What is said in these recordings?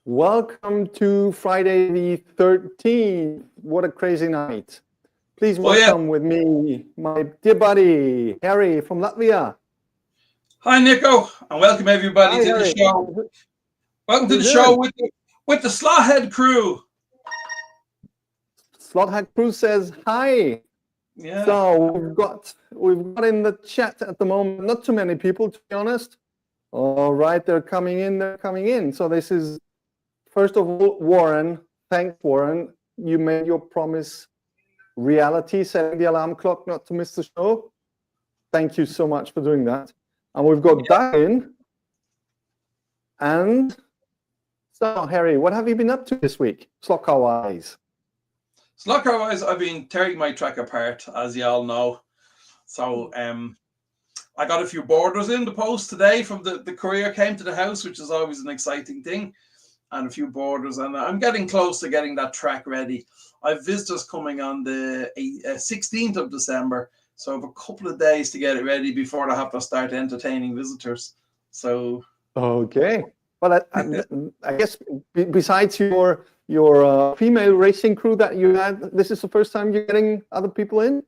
Welcome to Friday the 13th. What a crazy night. Please Oh, yeah. welcome with me my dear buddy, Harry from Latvia. Hi, Nico, and welcome everybody Hi, to Harry. the show. Welcome to You the show doing? with the Slothead Crew. Slothead Crew says hi. Yeah. So we've got in the chat at the moment, not too many people, to be honest. All right, they're coming in. So this is, first of all, Warren. Thanks, Warren. You made your promise reality, setting the alarm clock not to miss the show. Thank you so much for doing that. And we've got Diane. And so, Harry, what have you been up to this week, Slotcar-wise? Slotcar-wise, I've been tearing my track apart, as you all know. So I got a few borders in the post today from the courier came to the house, which is always an exciting thing. And a few borders, and I'm getting close to getting that track ready. I've visitors coming on the 16th of December, so I have a couple of days to get it ready before I have to start entertaining visitors. So okay, well, I guess besides your female racing crew that you had, this is the first time you're getting other people in.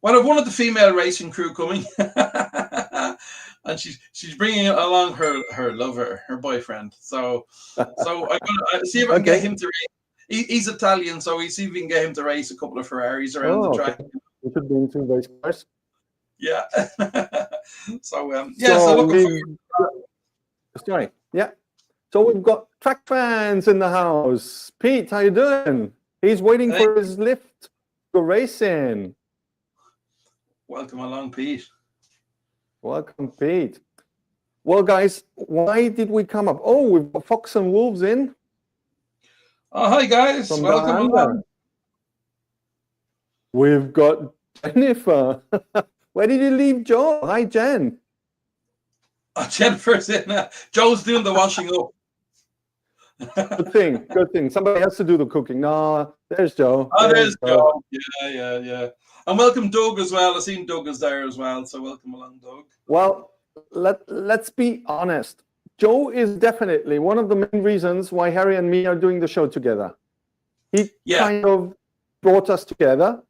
Well, I've one of the female racing crew coming, and she's bringing along her lover, her boyfriend. So I'm gonna see if I can get him to race. He's Italian, so we see if we can get him to race a couple of Ferraris around the track. Okay. We should be into race cars. Yeah. So looking forward. Sorry. Yeah. So we've got track fans in the house. Pete, how you doing? He's waiting for his lift to go racing. Welcome along, Pete. Welcome, Pete. Well, guys, why did we come up? Oh, we've got Fox and Wolves in. Oh, hi, guys. Welcome along. We've got Jennifer. Where did you leave Joe? Hi, Jen. Oh, Jennifer's in. Joe's doing the washing up. Good thing. Somebody has to do the cooking. No, there's Joe. Oh, there's Joe. Yeah. And welcome Doug as well. I've seen Doug is there as well, so welcome along, Doug. Well, let's be honest. Joe is definitely one of the main reasons why Harry and me are doing the show together. He kind of brought us together.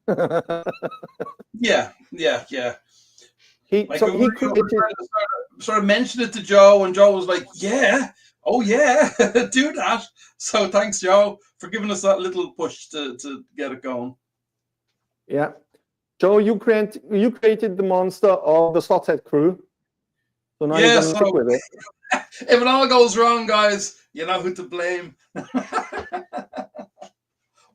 Yeah. He sort of mentioned it to Joe, and Joe was like, "Yeah, oh yeah, do that." So thanks, Joe, for giving us that little push to get it going. Yeah, Joe, you created the monster of the Slothead Crew. So now you're gonna stick with it. If it all goes wrong, guys, you know who to blame.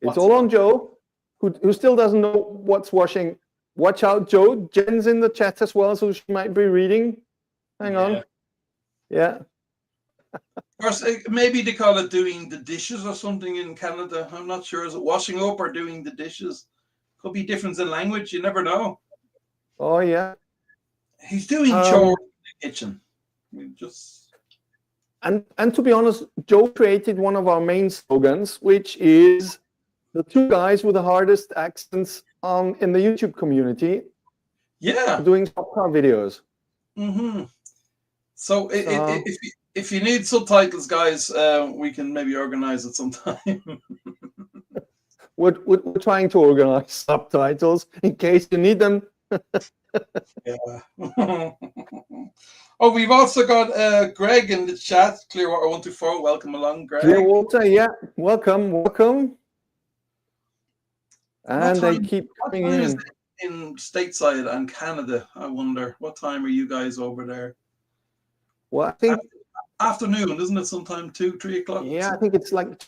It's all on Joe, who still doesn't know what's washing. Watch out, Joe. Jen's in the chat as well, so she might be reading. Hang on. Yeah. Or maybe they call it doing the dishes or something in Canada. I'm not sure. Is it washing up or doing the dishes? Could be difference in language. You never know. Oh, yeah. He's doing chores in the kitchen. And to be honest, Joe created one of our main slogans, which is the two guys with the hardest accents in the YouTube community. Yeah. Doing Slotcar videos. Mm-hmm. So if you need subtitles, guys, we can maybe organize it sometime. We're trying to organize subtitles in case you need them. Yeah. Oh, we've also got Greg in the chat. Clearwater 124. Welcome along, Greg. Clearwater, yeah. Welcome. And they keep coming in. In stateside and Canada, I wonder what time are you guys over there? Well, I think afternoon, isn't it? Sometime 2-3 o'clock. Yeah, I think it's like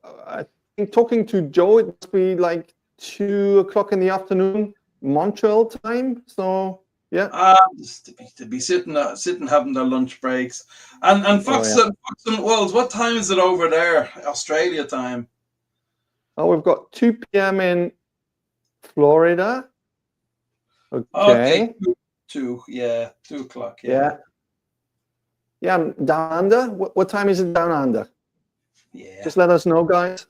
I think talking to Joe, it must be like 2 o'clock in the afternoon, Montreal time. So yeah, just to be sitting having their lunch breaks. And Fox and Wolves, what time is it over there? Australia time. Oh, we've got 2 p.m. in Florida. Okay. 2 o'clock. Yeah, down under. What time is it down under? Yeah. Just let us know, guys.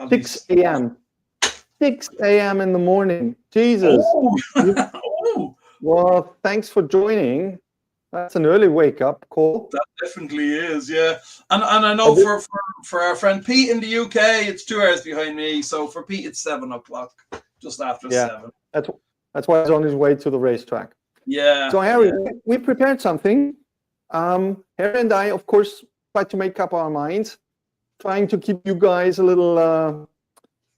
6 a.m. 6 a.m. in the morning. Jesus. Oh. Well, thanks for joining. That's an early wake up call. That definitely is, yeah. And I know for our friend Pete in the UK, it's 2 hours behind me. So for Pete, it's 7 o'clock, just after 7. That's why he's on his way to the racetrack. Yeah. So Harry, we prepared something. Harry and I, of course, tried to make up our minds, trying to keep you guys a little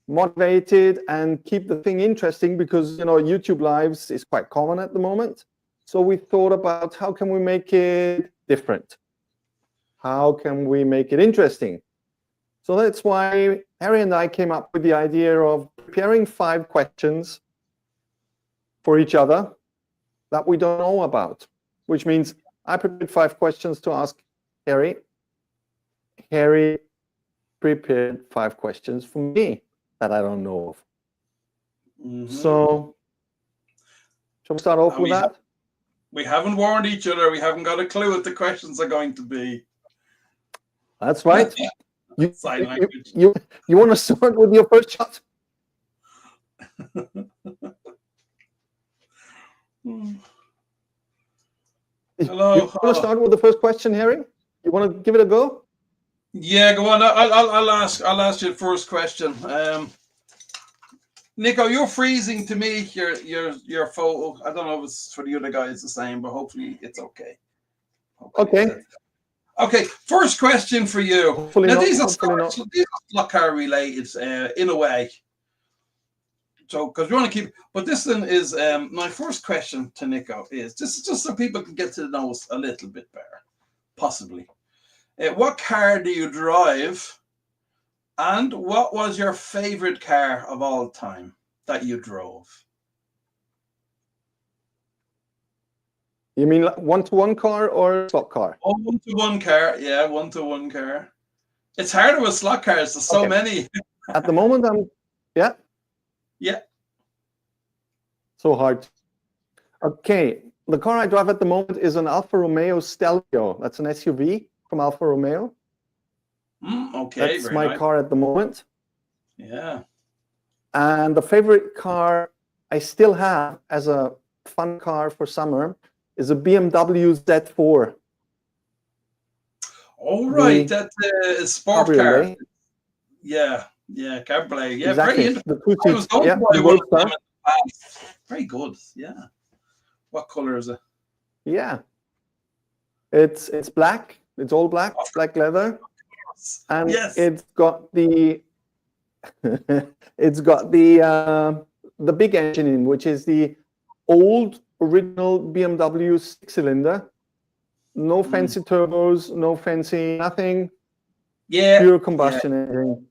motivated and keep the thing interesting, because YouTube lives is quite common at the moment. So we thought about how can we make it different? How can we make it interesting? So that's why Harry and I came up with the idea of preparing 5 questions for each other that we don't know about, which means I prepared 5 questions to ask Harry. Harry prepared 5 questions for me that I don't know of. Mm-hmm. So shall we start off with that? We haven't warned each other. We haven't got a clue what the questions are going to be. That's right. Sign language. You want to start with your first shot? Hello. You want to start with the first question, Harry? You want to give it a go? Yeah, go on. I'll ask you the first question. Nico, you're freezing to me. Your photo. I don't know if it's for the other guys the same, but hopefully it's okay. Okay. First question for you. Hopefully now not, these are Slotcar related in a way. So because we want to keep, but this one is my first question to Nico is just so people can get to know us a little bit better, possibly. What car do you drive? And what was your favorite car of all time that you drove? You mean one-to-one car or slot car? Oh, one-to-one car. Yeah, one-to-one car. It's harder with slot cars. There's so many. At the moment, Yeah. So hard. Okay. The car I drive at the moment is an Alfa Romeo Stelvio. That's an SUV from Alfa Romeo. Okay. That's my car at the moment. Yeah. And the favorite car I still have as a fun car for summer is a BMW Z4. All right, that is sport car. Yeah, cabriolet. Yeah, exactly. Very interesting. The 2 seats. I was going to buy one of them in the past. Very good. Yeah. What color is it? Yeah. It's black. It's all black, black leather, and it's got the the big engine in, which is the old original BMW 6-cylinder. No fancy turbos, no fancy nothing. Yeah. Pure combustion engine.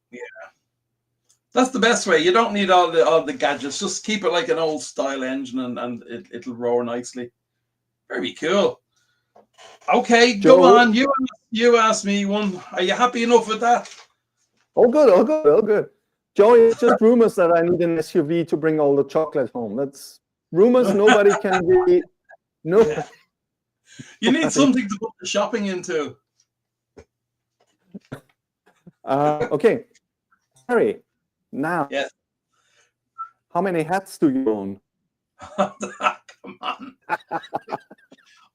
Yeah. That's the best way. You don't need all the gadgets. Just keep it like an old style engine, and it'll roar nicely. Very cool. Okay, Joe, go on. You asked me one. Are you happy enough with that? All good. Joe, it's just rumors that I need an SUV to bring all the chocolate home. That's rumors. Nobody can be. No. Yeah. You need something to put the shopping into. Okay, Harry. Now, yes. How many hats do you own? Come on.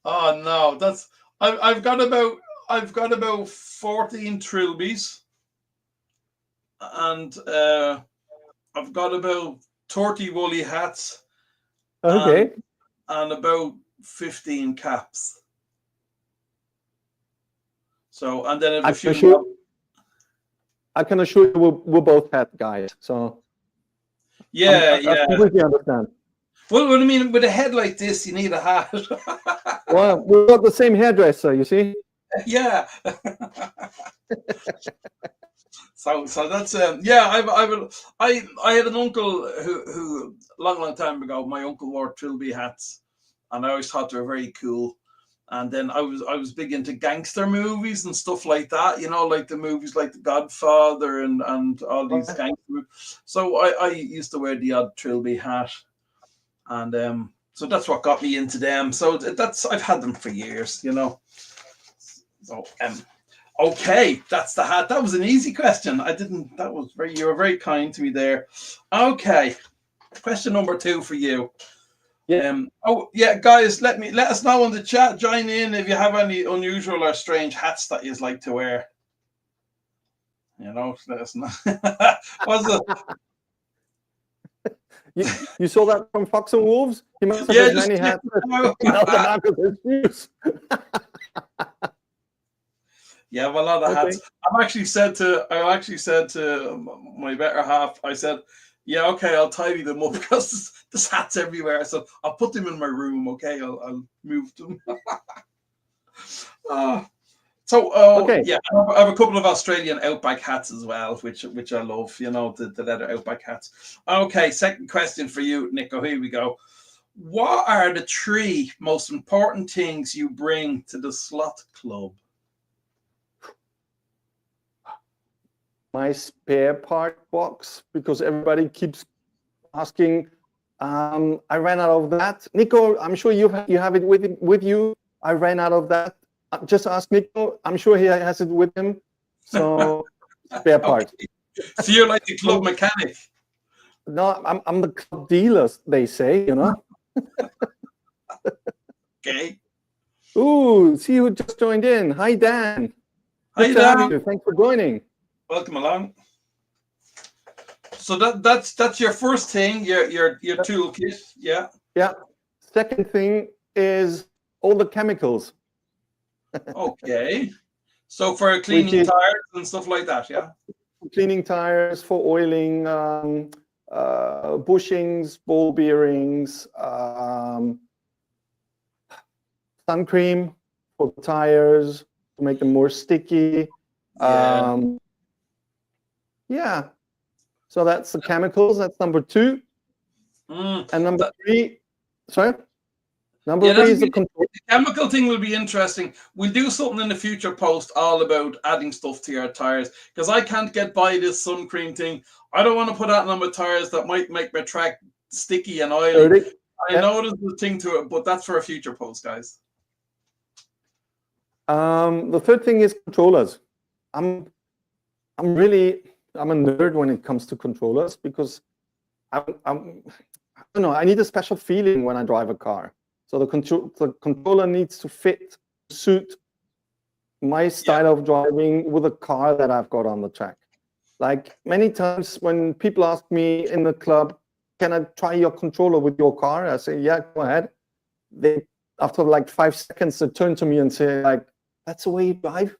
Oh no, that's I've got about 14 trilbies, and I've got about 30 woolly hats. Okay. And about 15 caps. So, and then I can assure you we're both hat guys. So I completely understand. Well, what I mean, with a head like this, you need a hat. Well, we've got the same hairdresser, you see. Yeah. So that's I had an uncle who long time ago, my uncle wore trilby hats, and I always thought they were very cool. And then I was big into gangster movies and stuff like that, like the movies like The Godfather and all these gangster movies. So I used to wear the odd trilby hat, and so that's what got me into them. So I've had them for years, So okay, that's the hat. That was an easy question. You were very kind to me there. Okay, question number 2 for you. Yeah. Oh yeah, guys, let us know in the chat. Join in if you have any unusual or strange hats that you like to wear. You know, let us know. What's the You saw that from Fox and Wolves? He must have yeah? as Just many check hats it out. as the mark of his shoes. Yeah, well, a lot of hats. Okay. I actually said to my better half, I said, "Yeah, okay, I'll tidy them up because there's hats everywhere. So I'll put them in my room. Okay, I'll move them." Oh, Okay. yeah, I have a couple of Australian Outback hats as well, which I love. You know, the leather Outback hats. Okay, second question for you, Nico. Here we go. What are the 3 most important things you bring to the Slot Club? My spare part box, because everybody keeps asking. I ran out of that. Nico, I'm sure you have it with you. I ran out of that. Just ask Nico. I'm sure he has it with him. So spare parts. Okay. So you're like the club mechanic. No, I'm the club dealer, they say, you know. Okay. Ooh, see who just joined in. Hi, Dan. Hi, Good to have Dan. you. Thanks for joining. Welcome along. So that's your first thing, your toolkit. Yeah. Yeah. Second thing is all the chemicals. Okay. So for Which cleaning is tires and stuff like that, yeah. cleaning tires, for oiling, bushings, ball bearings, sun cream for the tires to make them more sticky. Yeah. Yeah. So that's the chemicals. That's number 2. And number 3, sorry? Number 3 is the control. The chemical thing will be interesting. We'll do something in the future post all about adding stuff to your tires because I can't get by this sun cream thing. I don't want to put that on my tires that might make my track sticky and oily. Dirty. I know there's a thing to it, but that's for a future post, guys. The third thing is controllers. I'm a nerd when it comes to controllers because I don't know. I need a special feeling when I drive a car. So the controller needs to suit my style of driving with a car that I've got on the track. Like many times when people ask me in the club, "Can I try your controller with your car?" I say, "Yeah, go ahead." They, after like 5 seconds, they turn to me and say, like, "That's the way you drive?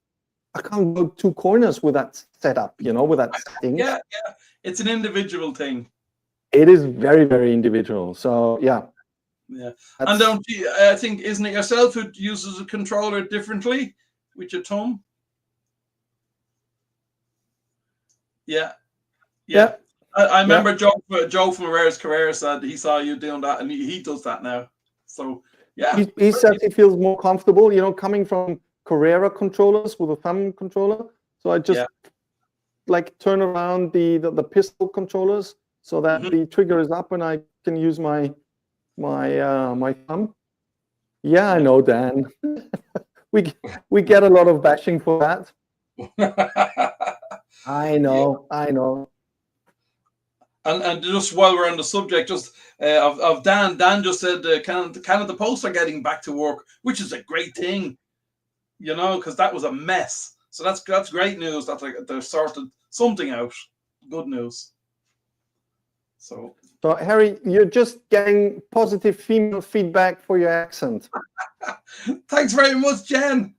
I can't go 2 corners with that setup, you know, with that setting." Yeah. It's an individual thing. It is very, very individual. So yeah. Yeah. And don't you, I think, isn't it yourself who uses a controller differently with your thumb? Yeah. I remember Joe from Rare's Career said he saw you doing that and he does that now. So yeah. He says he feels more comfortable, you know, coming from Carrera controllers with a thumb controller. So I just like turn around the pistol controllers so that the trigger is up and I can use my thumb. Yeah, I know, Dan. we get a lot of bashing for that. I know. And just while we're on the subject, just of Dan just said Canada Post are getting back to work, which is a great thing, you know, because that was a mess. So that's great news. That's like they're sorted something out. Good news. So Harry, you're just getting positive female feedback for your accent. Thanks very much, Jen.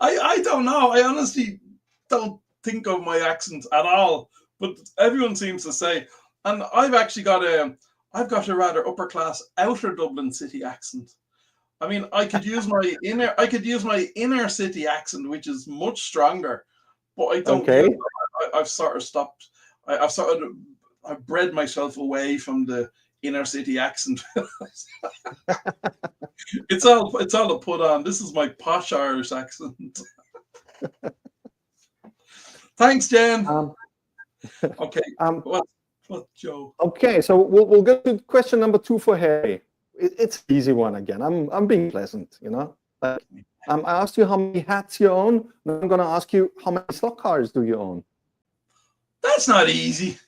I don't know. I honestly don't think of my accent at all, but everyone seems to say. And I've actually got a rather upper class outer Dublin city accent. I mean, I could use my inner city accent, which is much stronger, but I don't. Okay. I've sort of stopped. I've bred myself away from the inner city accent. It's all a put on. This is my posh Irish accent. Thanks, Jen. Okay. What, Joe? Okay, so we'll go to question number 2 for Harry. It's an easy one again. I'm being pleasant, you know. Like, I asked you how many hats you own. Now I'm going to ask you how many slot cars do you own? That's not easy.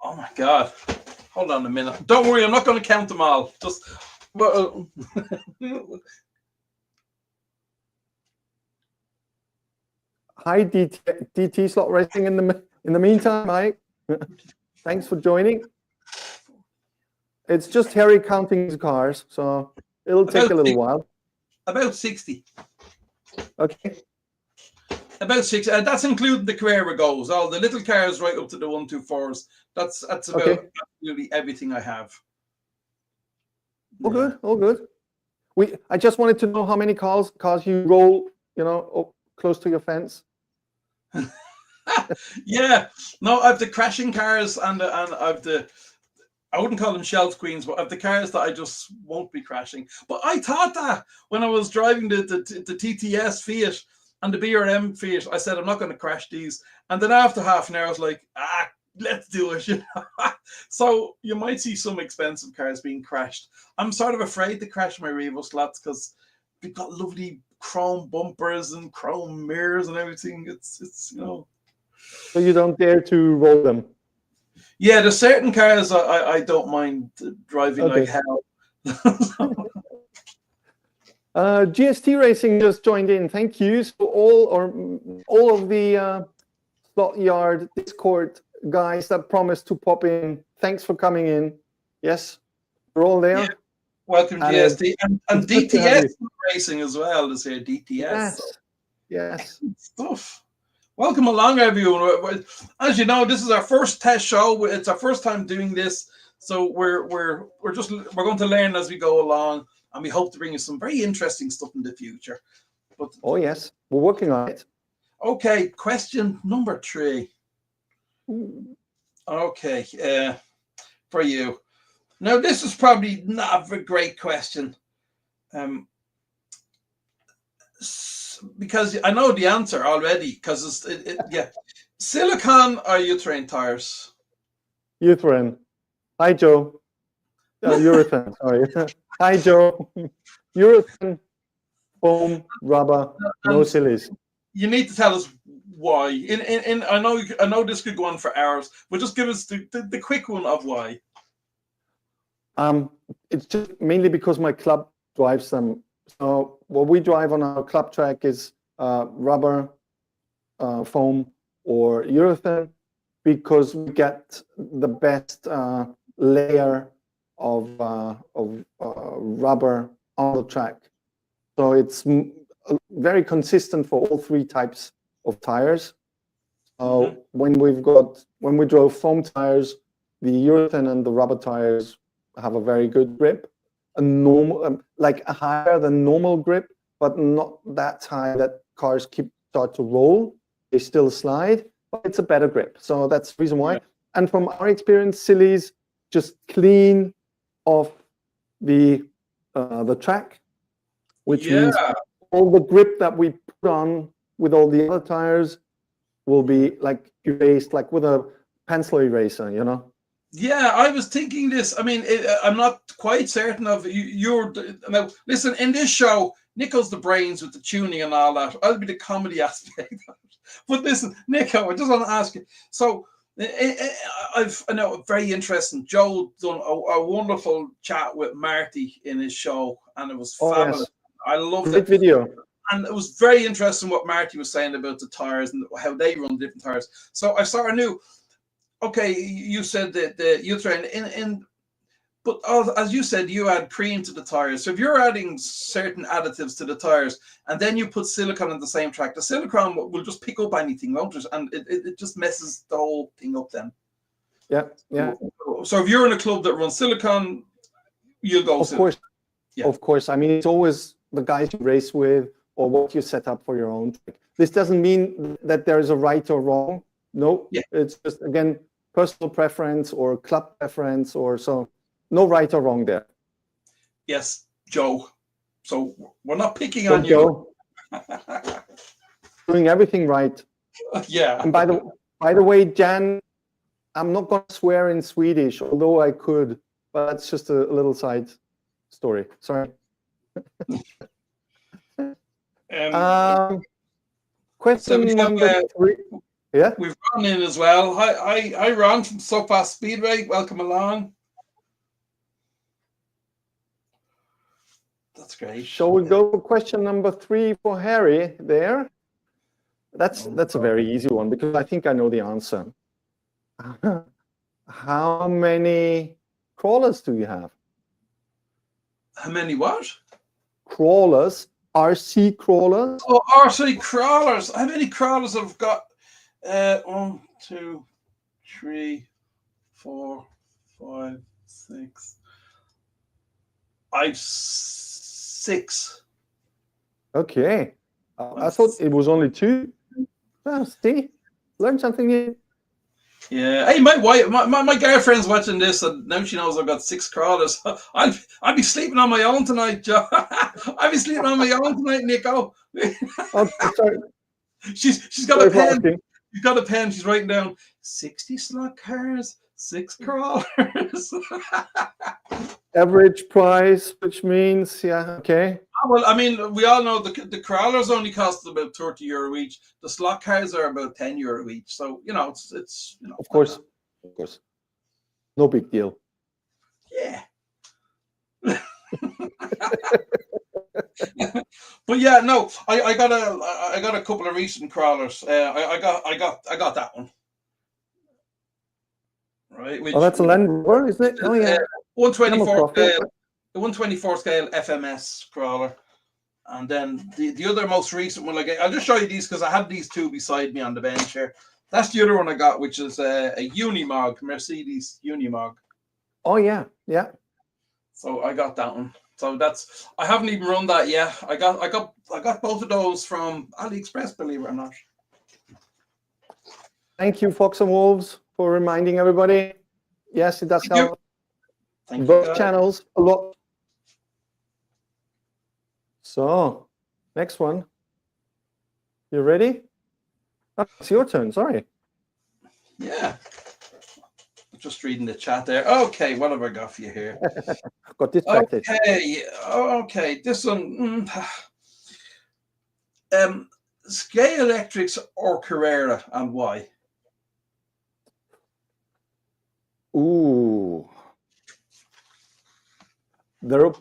Oh my God. Hold on a minute. Don't worry, I'm not going to count them all. Just Hi, DT Slot Racing in the meantime, Mike. Thanks for joining. It's just Harry counting his cars, so it'll take a little while. About 60. Okay. About 60. That's including the Carrera goes, all the little cars right up to the 124s. That's about absolutely everything I have. All good, all good. I just wanted to know how many cars you roll, close to your fence. Yeah, no, I've the crashing cars and I've I wouldn't call them shelf queens, but I've the cars that I just won't be crashing. But I thought that when I was driving the TTS Fiat and the BRM Fiat, I said I'm not going to crash these. And then after half an hour, I was like, let's do it. So you might see some expensive cars being crashed. I'm sort of afraid to crash my Revo Slots because we've got lovely chrome bumpers and chrome mirrors and everything. It's So you don't dare to roll them? Yeah, there's certain cars I don't mind driving like hell. GST Racing just joined in. Thank you. So all of the Slot Yard Discord guys that promised to pop in, thanks for coming in. Yes, we're all there. Yeah. Welcome, GST. And DTS Racing as well is here. DTS. Yes. Yes. Stuff. Welcome along, everyone. As you know, this is our first test show. It's our first time doing this, so we're going to learn as we go along, and we hope to bring you some very interesting stuff in the future. But oh yes, we're working on it. Okay, question number 3. Okay, for you. Now, this is probably not a great question. Because I know the answer already. Because silicon or urethane tires? Urethane. Hi, Joe. Urethane. Sorry. Hi, Joe. Urethane, foam, rubber, no sillies. You need to tell us why. I know this could go on for hours, but just give us the quick one of why. It's just mainly because my club drives them. So what we drive on our club track is rubber, foam, or urethane, because we get the best layer of rubber on the track. So it's very consistent for all 3 types of tires. So when we drove foam tires, the urethane and the rubber tires have a very good grip. A normal, like a higher than normal grip, but not that high that cars start to roll. They still slide, but it's a better grip. So that's the reason why. Yeah. And from our experience, sillies just clean off the track, which means all the grip that we put on with all the other tires will be like erased, like with a pencil eraser, Yeah, I was thinking this. I mean, I'm not quite certain of now. Listen, in this show, Nico's the brains with the tuning and all that. I'll be the comedy aspect. But listen, Nico, I just want to ask you. So, I know, very interesting. Joe done a wonderful chat with Marty in his show, and it was fabulous. Yes. I loved it. Video. And it was very interesting what Marty was saying about the tires and how they run different tires. So I sort of knew. Okay, you said that the urethane but as you said, you add cream to the tires. So if you're adding certain additives to the tires and then you put silicone on the same track, the silicone will just pick up anything, won't it? And it just messes the whole thing up then. Yeah, yeah. So if you're in a club that runs silicone, you'll go silicone. Course. Yeah. Of course. I mean, it's always the guys you race with or what you set up for your own track. This doesn't mean that there is a right or wrong. No, it's just, again, personal preference or club preference, or so. No right or wrong there. Yes, Joe. So we're not picking on you. Joe. Doing everything right. Yeah. And by the way, Jan, I'm not going to swear in Swedish, although I could, but that's just a little side story. Sorry. Question number 3. Yeah. We've Ron in as well. Hi, Ron from So Fast Speedway. Welcome along. That's great. Shall we go for question number 3 for Harry there? That's a very easy one because I think I know the answer. How many crawlers do you have? How many what? Crawlers, RC crawlers. Oh, RC crawlers. How many crawlers have got? 1, 2, 3, 4, 5, 6. I've 6. Okay. I thought it was only 2. Well, see, learn something new. Yeah. Hey, my wife, my girlfriend's watching this, and now she knows I've got 6 crawlers. I'll be sleeping on my own tonight, Joe. I'll be sleeping on my own tonight, Nico. Oh, sorry. She's got Sorry a for pen. asking. She's got a pen. She's writing down 60 slot cars, 6 crawlers. Average price, which means, yeah, okay. Well, I mean, we all know the crawlers only cost about €30 each. The slot cars are about €10 each. So it's Of course. No big deal. Yeah. But yeah, no, I got a couple of recent crawlers. I got that one. Right. Oh, that's a Land Rover, isn't it? Oh yeah. 124 scale, the 124 scale FMS crawler. And then the other most recent one I'll just show you these because I had these 2 beside me on the bench here. That's the other one I got, which is a Unimog, Mercedes Unimog. Oh yeah, yeah. So I got that one. So I haven't even run that yet. I got both of those from AliExpress, believe it or not. Thank you, Fox and Wolves, for reminding everybody. Yes, it does help. Thank you, Both channels a lot. So, next one. You ready? Oh, it's your turn, sorry. Yeah. Just reading the chat there. Okay, what have I got for you here? Got distracted. Okay. This one. Scale Electrics or Carrera, and why? Ooh. There are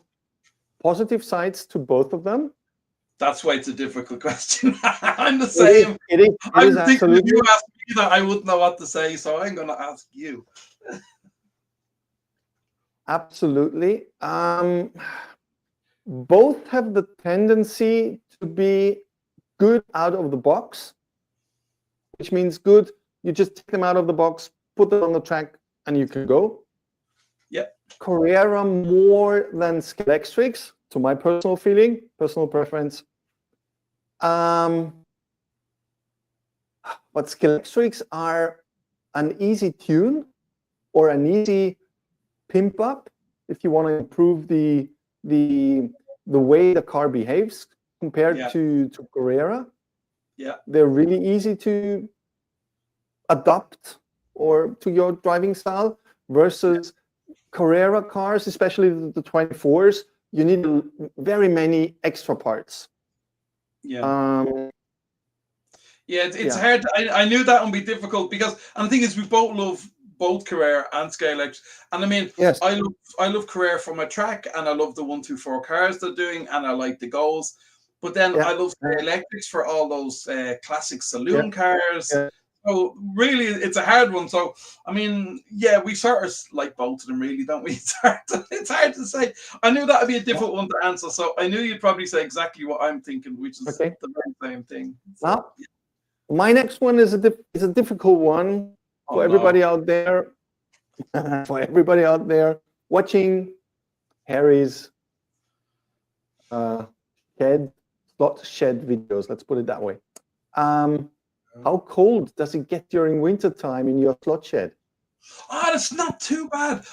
positive sides to both of them. That's why it's a difficult question. I'm the same. It is I'm thinking absolutely. if you ask me that, I wouldn't know what to say, so I'm going to ask you. Absolutely. Both have the tendency to be good out of the box, which means good. You just take them out of the box, put them on the track, and you can go. Yep. Carrera more than Scale Electrics, to my personal feeling, personal preference. But Scale Electrics are an easy tune or an easy pimp up if you want to improve the way the car behaves compared to Carrera. Yeah. They're really easy to adapt or to your driving style versus Carrera cars, especially the 24s, you need very many extra parts. Yeah. It's hard. I knew that would be difficult because, and the thing is, we both love both Carrera and Scale Electrics. And I mean, yes. I love Carrera for my track, and I love the 124 cars they're doing, and I like the goals. But then I love Scale Electrics for all those classic saloon cars. Yeah. So really, it's a hard one. So I mean, we sort of like both of them, really, don't we? It's hard to say. I knew that would be a difficult one to answer. So I knew you'd probably say exactly what I'm thinking, which is the very same thing. So, my next one is a difficult one for everybody out there. For everybody out there watching Harry's slot shed videos. Let's put it that way. How cold does it get during winter time in your slot shed? Oh, that's not too bad.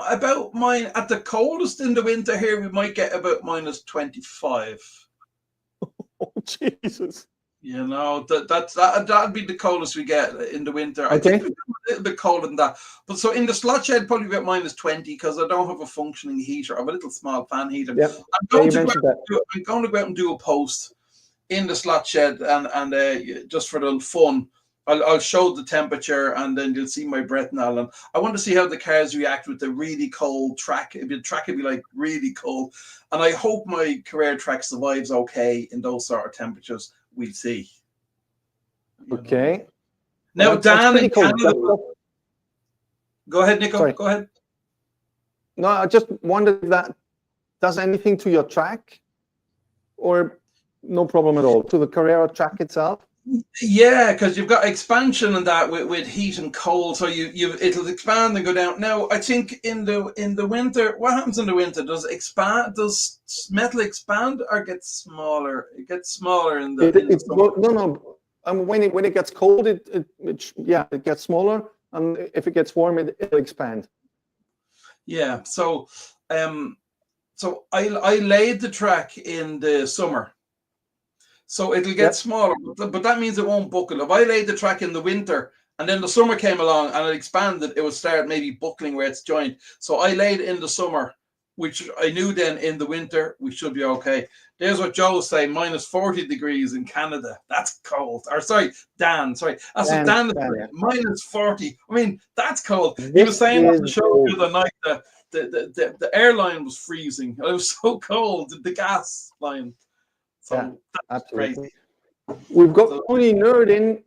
About mine, at the coldest in the winter here, we might get about -25. Oh, Jesus. You know, that'd be the coldest we get in the winter. I think it's a little bit colder than that. But so in the slot shed, probably about -20 because I don't have a functioning heater. I have a little small fan heater. Yeah. I'm going to go out and do a post in the slot shed, and just for the fun, I'll show the temperature, and then you'll see my breath now. And I want to see how the cars react with the really cold track. The track would be like really cold, and I hope my Carrera track survives okay in those sort of temperatures. We'll see. Okay. Now, That's Dan pretty in cool. Canada. Go ahead, Nico. Sorry. Go ahead. No, I just wondered if that does anything to your track, or no problem at all to the Carrera track itself. Yeah, because you've got expansion and that with heat and cold, so it'll expand and go down. Now, I think in the winter, what happens in the winter? Does metal expand or get smaller? It gets smaller in the summer. No. When it gets cold, it gets smaller, and if it gets warm, it'll expand. Yeah. So I laid the track in the summer. So it'll get smaller, but that means it won't buckle. If I laid the track in the winter and then the summer came along and it expanded, it would start maybe buckling where it's joined. So I laid it in the summer, which I knew then in the winter we should be okay. There's what Joe was saying, minus 40 degrees in Canada. That's cold. Or sorry, Dan. Sorry. That's what Dan is saying. Minus 40. I mean, that's cold. He was saying on the show the other night that the airline was freezing. It was so cold, the gas line. So that's absolutely crazy. We've got Tony Nerd in,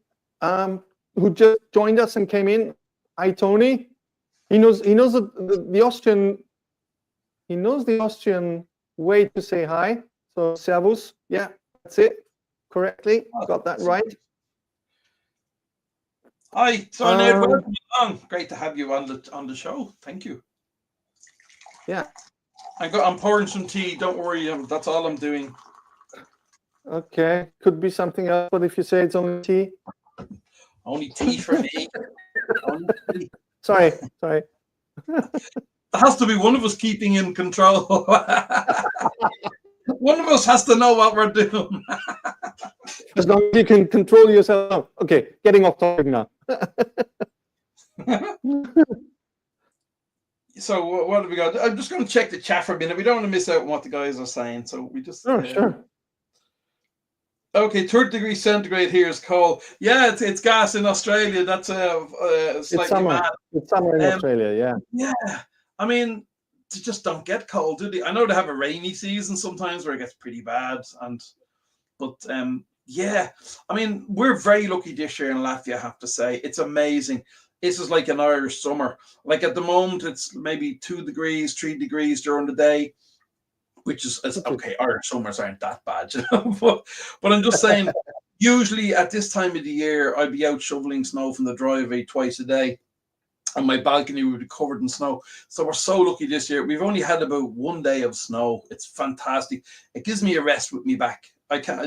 who just joined us and came in. Hi, Tony. He knows the Austrian. He knows the Austrian way to say hi. So servus. Yeah, that's it. Correctly. Got that right. Hi, Tony Nerd. Welcome along. Great to have you on the show. Thank you. Yeah. I'm pouring some tea. Don't worry. That's all I'm doing. Okay, could be something else, but if you say it's only tea. Only tea for me. Only tea. Sorry. There has to be one of us keeping in control. One of us has to know what we're doing. As long as you can control yourself. Okay, getting off topic now. So what have we got? I'm just going to check the chat for a minute. We don't want to miss out on what the guys are saying. So we just... Sure. Okay, 30 degrees centigrade here is cold. Yeah, it's gas in Australia. That's slightly mad. It's summer in Australia, yeah. Yeah, I mean, they just don't get cold, do they? I know they have a rainy season sometimes where it gets pretty bad, but yeah, I mean, we're very lucky this year in Latvia, I have to say. It's amazing. This is like an Irish summer. Like at the moment, it's maybe 2 degrees, 3 degrees during the day. Which is okay. Irish summers aren't that bad, you know? but I'm just saying. Usually at this time of the year, I'd be out shoveling snow from the driveway twice a day, and my balcony would be covered in snow. So we're so lucky this year. We've only had about 1 day of snow. It's fantastic. It gives me a rest with me back.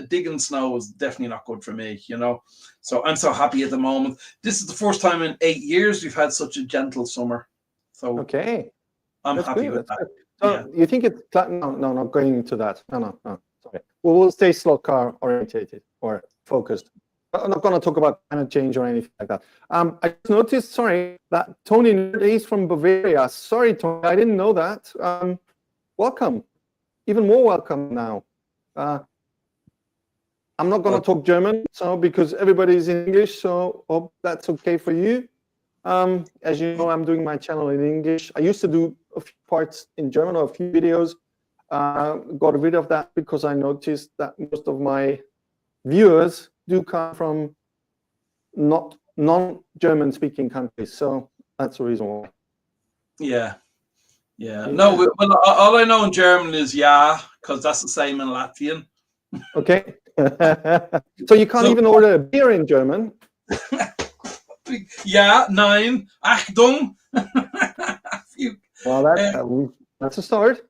Digging snow is definitely not good for me, you know. So I'm so happy at the moment. This is the first time in 8 years we've had such a gentle summer. So okay, I'm happy with that. So you think it's no, not going into that. No. Sorry. We'll stay Slotcar orientated or focused. I'm not going to talk about climate change or anything like that. I just noticed, that Tony is from Bavaria. Sorry, Tony, I didn't know that. Welcome, even more welcome now. I'm not going to talk German, because everybody's in English. So hope that's okay for you. As you know, I'm doing my channel in English. I used to do a few parts in German or a few videos. Got rid of that because I noticed that most of my viewers do come from non-German speaking countries. So that's the reason why. Yeah. No, well, all I know in German is ja, because that's the same in Latvian. Okay. So you can't even order a beer in German? Ja, nein, Achtung. Well, that's a start.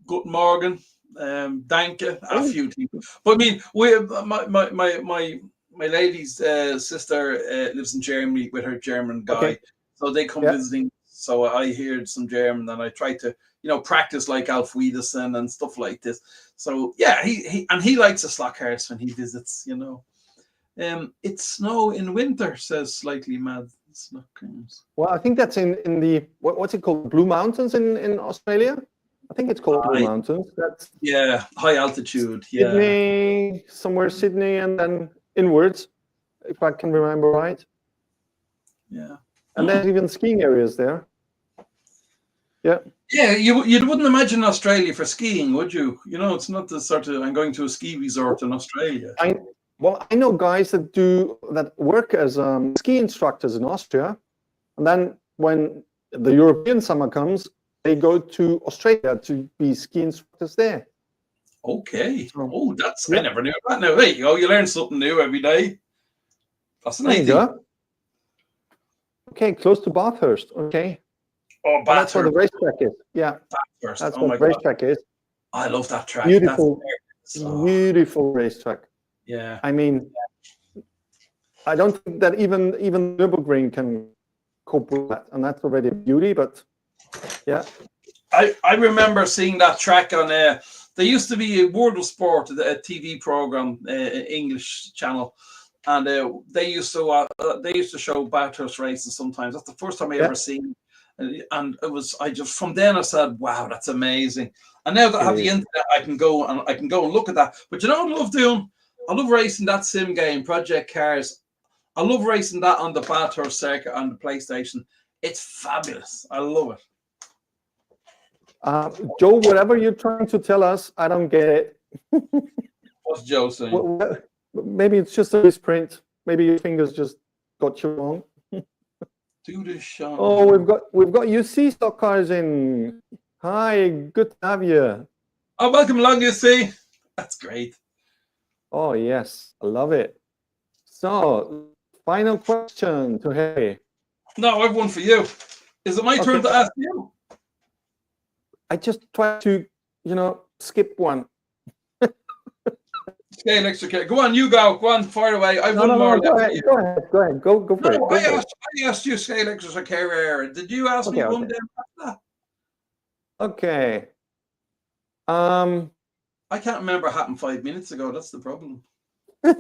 Guten Morgen, danke, a few things. But I mean, my lady's sister lives in Germany with her German guy, so they come visiting. So I hear some German, and I try to, practice like Alf Wiedersehen and stuff like this. So yeah, he likes the Slotcars when he visits. It's snow in winter, says Slightly Mad Slotcars. Well, I think that's in the what's it called, Blue Mountains in Australia. I think it's called Blue Mountains. That's Yeah, high altitude. Yeah. Sydney, somewhere Sydney, and then inwards, if I can remember right. Yeah. And there's even skiing areas there. Yeah. Yeah, you wouldn't imagine Australia for skiing, would you? You know, it's not the sort of I'm going to a ski resort in Australia. I know guys that work as ski instructors in Austria, and then when the European summer comes, they go to Australia to be ski instructors there. Okay. Oh, I never knew that. Now, there you go. You learn something new every day. Fascinating. There you go. Okay, close to Bathurst. Okay. Oh, Bathurst. That's where the racetrack is. Yeah. Bathurst. That's what the racetrack is. I love that track. Beautiful, beautiful racetrack. Yeah. I mean, I don't think that even Nürburgring can cope with that, and that's already a beauty. But yeah, I remember seeing that track on there used to be a World of Sport, a TV program, English channel, and they used to show Bathurst races sometimes. That's the first time I ever seen. And it was, from then I said, wow, that's amazing. And now that I have the internet, I can go and look at that. But you know what I love doing? I love racing that sim game, Project Cars. I love racing that on the Bathurst circuit on the PlayStation. It's fabulous. I love it. Joe, whatever you're trying to tell us, I don't get it. What's Joe saying? Well, maybe it's just a misprint. Maybe your fingers just got you wrong. Do this, Sean. Oh, we've got UC Slotcars in. Hi, good to have you. Oh, welcome along, UC. That's great. Oh yes, I love it. So, final question to Harry. No, I've one for you. Is it my turn to ask you? I just tried to, skip one. Scale extra care. Go on, you go. Go on, fire away. I've one more. Go ahead. Go for it. I asked you scale extra care. Did you ask me one day after that? Okay. I can't remember what happened 5 minutes ago. That's the problem. We're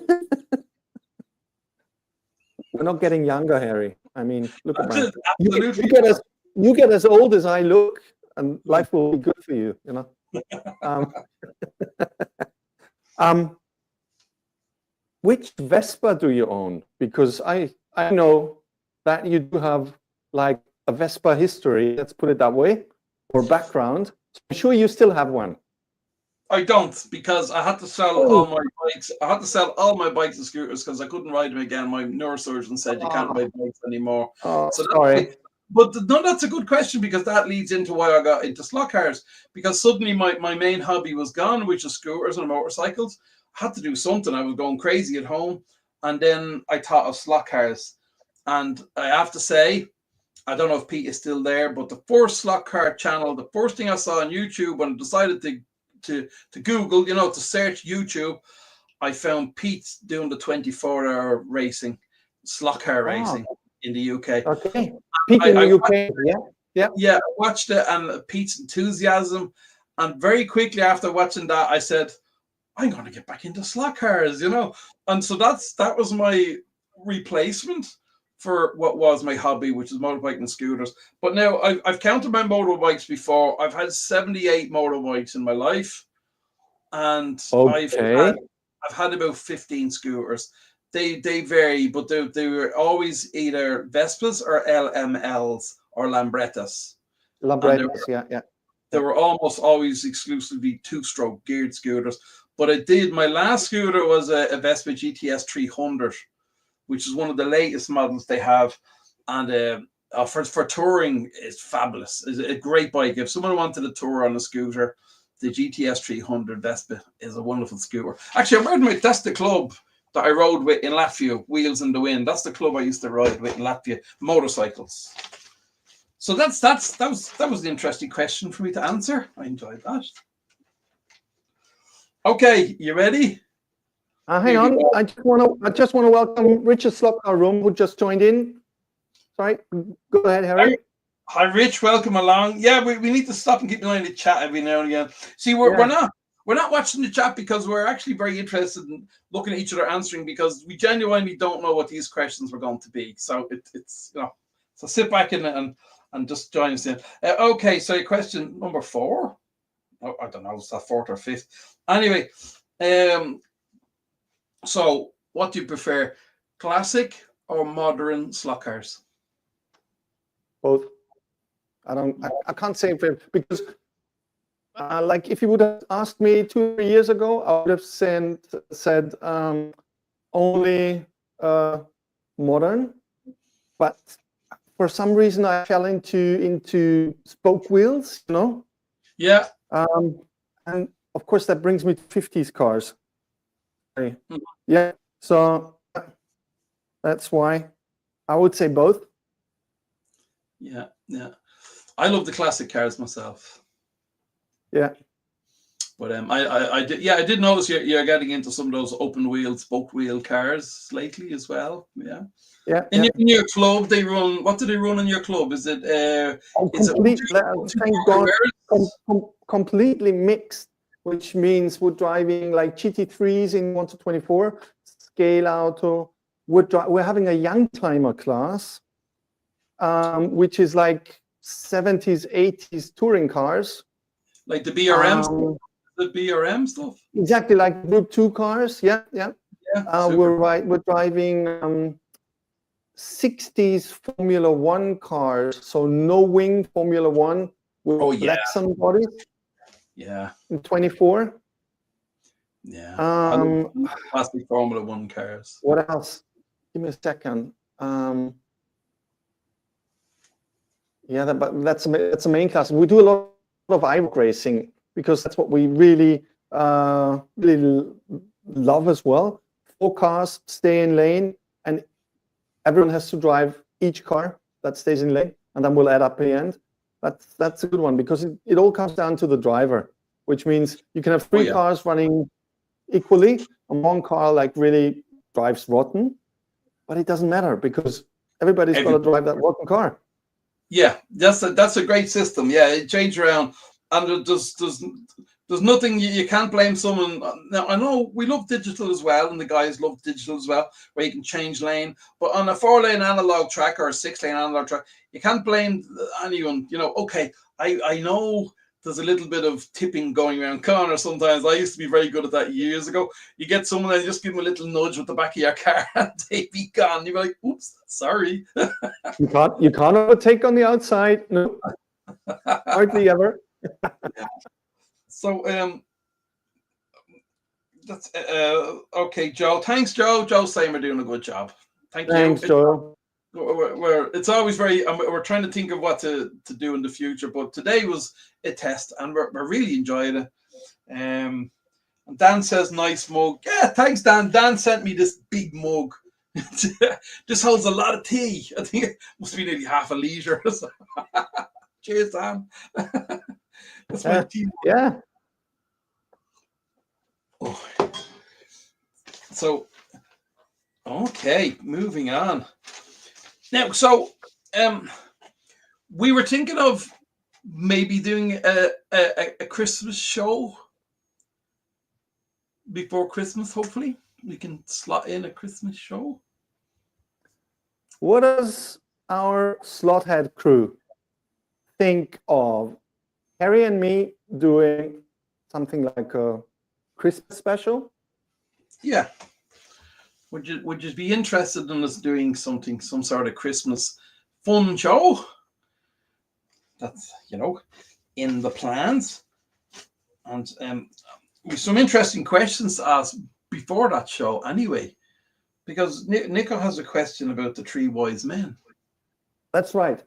not getting younger, Harry. I mean, look at me. Absolutely. You get as old as I look, and life will be good for you. Which Vespa do you own? Because I know that you do have like a Vespa history, let's put it that way, or background. So I'm sure you still have one. I don't, because I had to sell all my bikes. I had to sell all my bikes and scooters because I couldn't ride them again. My neurosurgeon said you can't ride bikes anymore. Oh, so sorry. But no, that's a good question, because that leads into why I got into slot cars. Because suddenly my main hobby was gone, which is scooters and motorcycles. I had to do something. I was going crazy at home. And then I thought of slot cars. And I have to say, I don't know if Pete is still there, but the first slot car channel, the first thing I saw on YouTube when I decided to Google, to search YouTube, I found Pete doing the 24-hour racing, slot car racing in the UK. Okay. Pete in the UK, yeah. I watched it and Pete's enthusiasm. And very quickly after watching that, I said, I'm going to get back into slot cars, And so that was my replacement for what was my hobby, which is motorbike and scooters. But now I've counted my motorbikes before. I've had 78 motorbikes in my life, and I've had about 15 scooters. They vary, but they were always either Vespas or LMLs or Lambrettas. They were almost always exclusively two-stroke geared scooters. But my last scooter was a Vespa GTS 300. Which is one of the latest models they have, and for touring, it's fabulous. It's a great bike. If someone wanted a tour on a scooter, the GTS 300 Vespa is a wonderful scooter. Actually, that's the club that I rode with in Latvia, Wheels in the Wind. That's the club I used to ride with in Latvia, motorcycles. So that was an interesting question for me to answer. I enjoyed that. Okay, you ready? Hang on, I just want to welcome Richard Slotcar Room, who just joined in. Sorry, go ahead, Harry. Hi, Rich. Welcome along. Yeah, we need to stop and keep an eye on the chat every now and again. See, we're not watching the chat because we're actually very interested in looking at each other answering, because we genuinely don't know what these questions were going to be. So it's so sit back and just join us in. Okay, so question number 4. I don't know, it's that fourth or fifth. Anyway, so what do you prefer, classic or modern slot cars? Both. I can't say because like if you would have asked me 2 years ago, I would have said only modern, but for some reason I fell into spoke wheels, you know. Yeah. And of course that brings me to 50s cars. Mm-hmm. Yeah, so that's why I would say both. Yeah, yeah. I love the classic cars myself. Yeah. But I did notice you're getting into some of those open wheeled, spoke wheel cars lately as well. Yeah. Yeah. In your club, they run. What do they run in your club? Is it? Thank God, completely mixed, which means we're driving like GT3s in 1 to 24 scale auto. We're having a young timer class, which is like 70s, 80s touring cars, like the BRM. The BRM stuff. Exactly, like Group 2 cars. Yeah. We're driving 60s Formula One cars, so no wing Formula One with Lexan bodies. Yeah. In 24. Yeah. Classic Formula One cars. What else? Give me a second. Yeah, but that's a main class. We do a lot of IVOC racing because that's what we really love as well. 4 cars stay in lane, and everyone has to drive each car that stays in lane, and then we'll add up at the end. That's a good one because it all comes down to the driver, which means you can have 3 cars running equally, and 1 car like really drives rotten, but it doesn't matter because everybody's got to drive that rotten car. Yeah, that's a great system. Yeah, it changed around, and there's nothing you can't blame someone. Now I know we love digital as well, and the guys love digital as well, where you can change lane. But on a 4-lane analog track or a 6-lane analog track, you can't blame anyone. You know, okay, I know there's a little bit of tipping going around corners sometimes. I used to be very good at that years ago. You get someone and you just give them a little nudge with the back of your car and they be gone. You're like, oops, sorry. You can't overtake on the outside. No, hardly ever. So that's okay, Joe. Thanks, Joe. Joe's saying we're doing a good job. Thanks, Joe. It's always very. We're trying to think of what to do in the future, but today was a test, and we're really enjoying it. And Dan says, "Nice mug." Yeah, thanks, Dan. Dan sent me this big mug. This holds a lot of tea. I think it must be nearly half a liter. Cheers, Dan. That's my tea. Yeah. Oh. So, okay, moving on. Now, so we were thinking of maybe doing a Christmas show before Christmas. Hopefully, we can slot in a Christmas show. What does our Slothead crew think of Harry and me doing something like a Christmas special? Yeah. Would you be interested in us doing some sort of Christmas fun show? That's, in the plans. And we have some interesting questions to ask before that show anyway, because Nico has a question about the 3 wise men. That's right.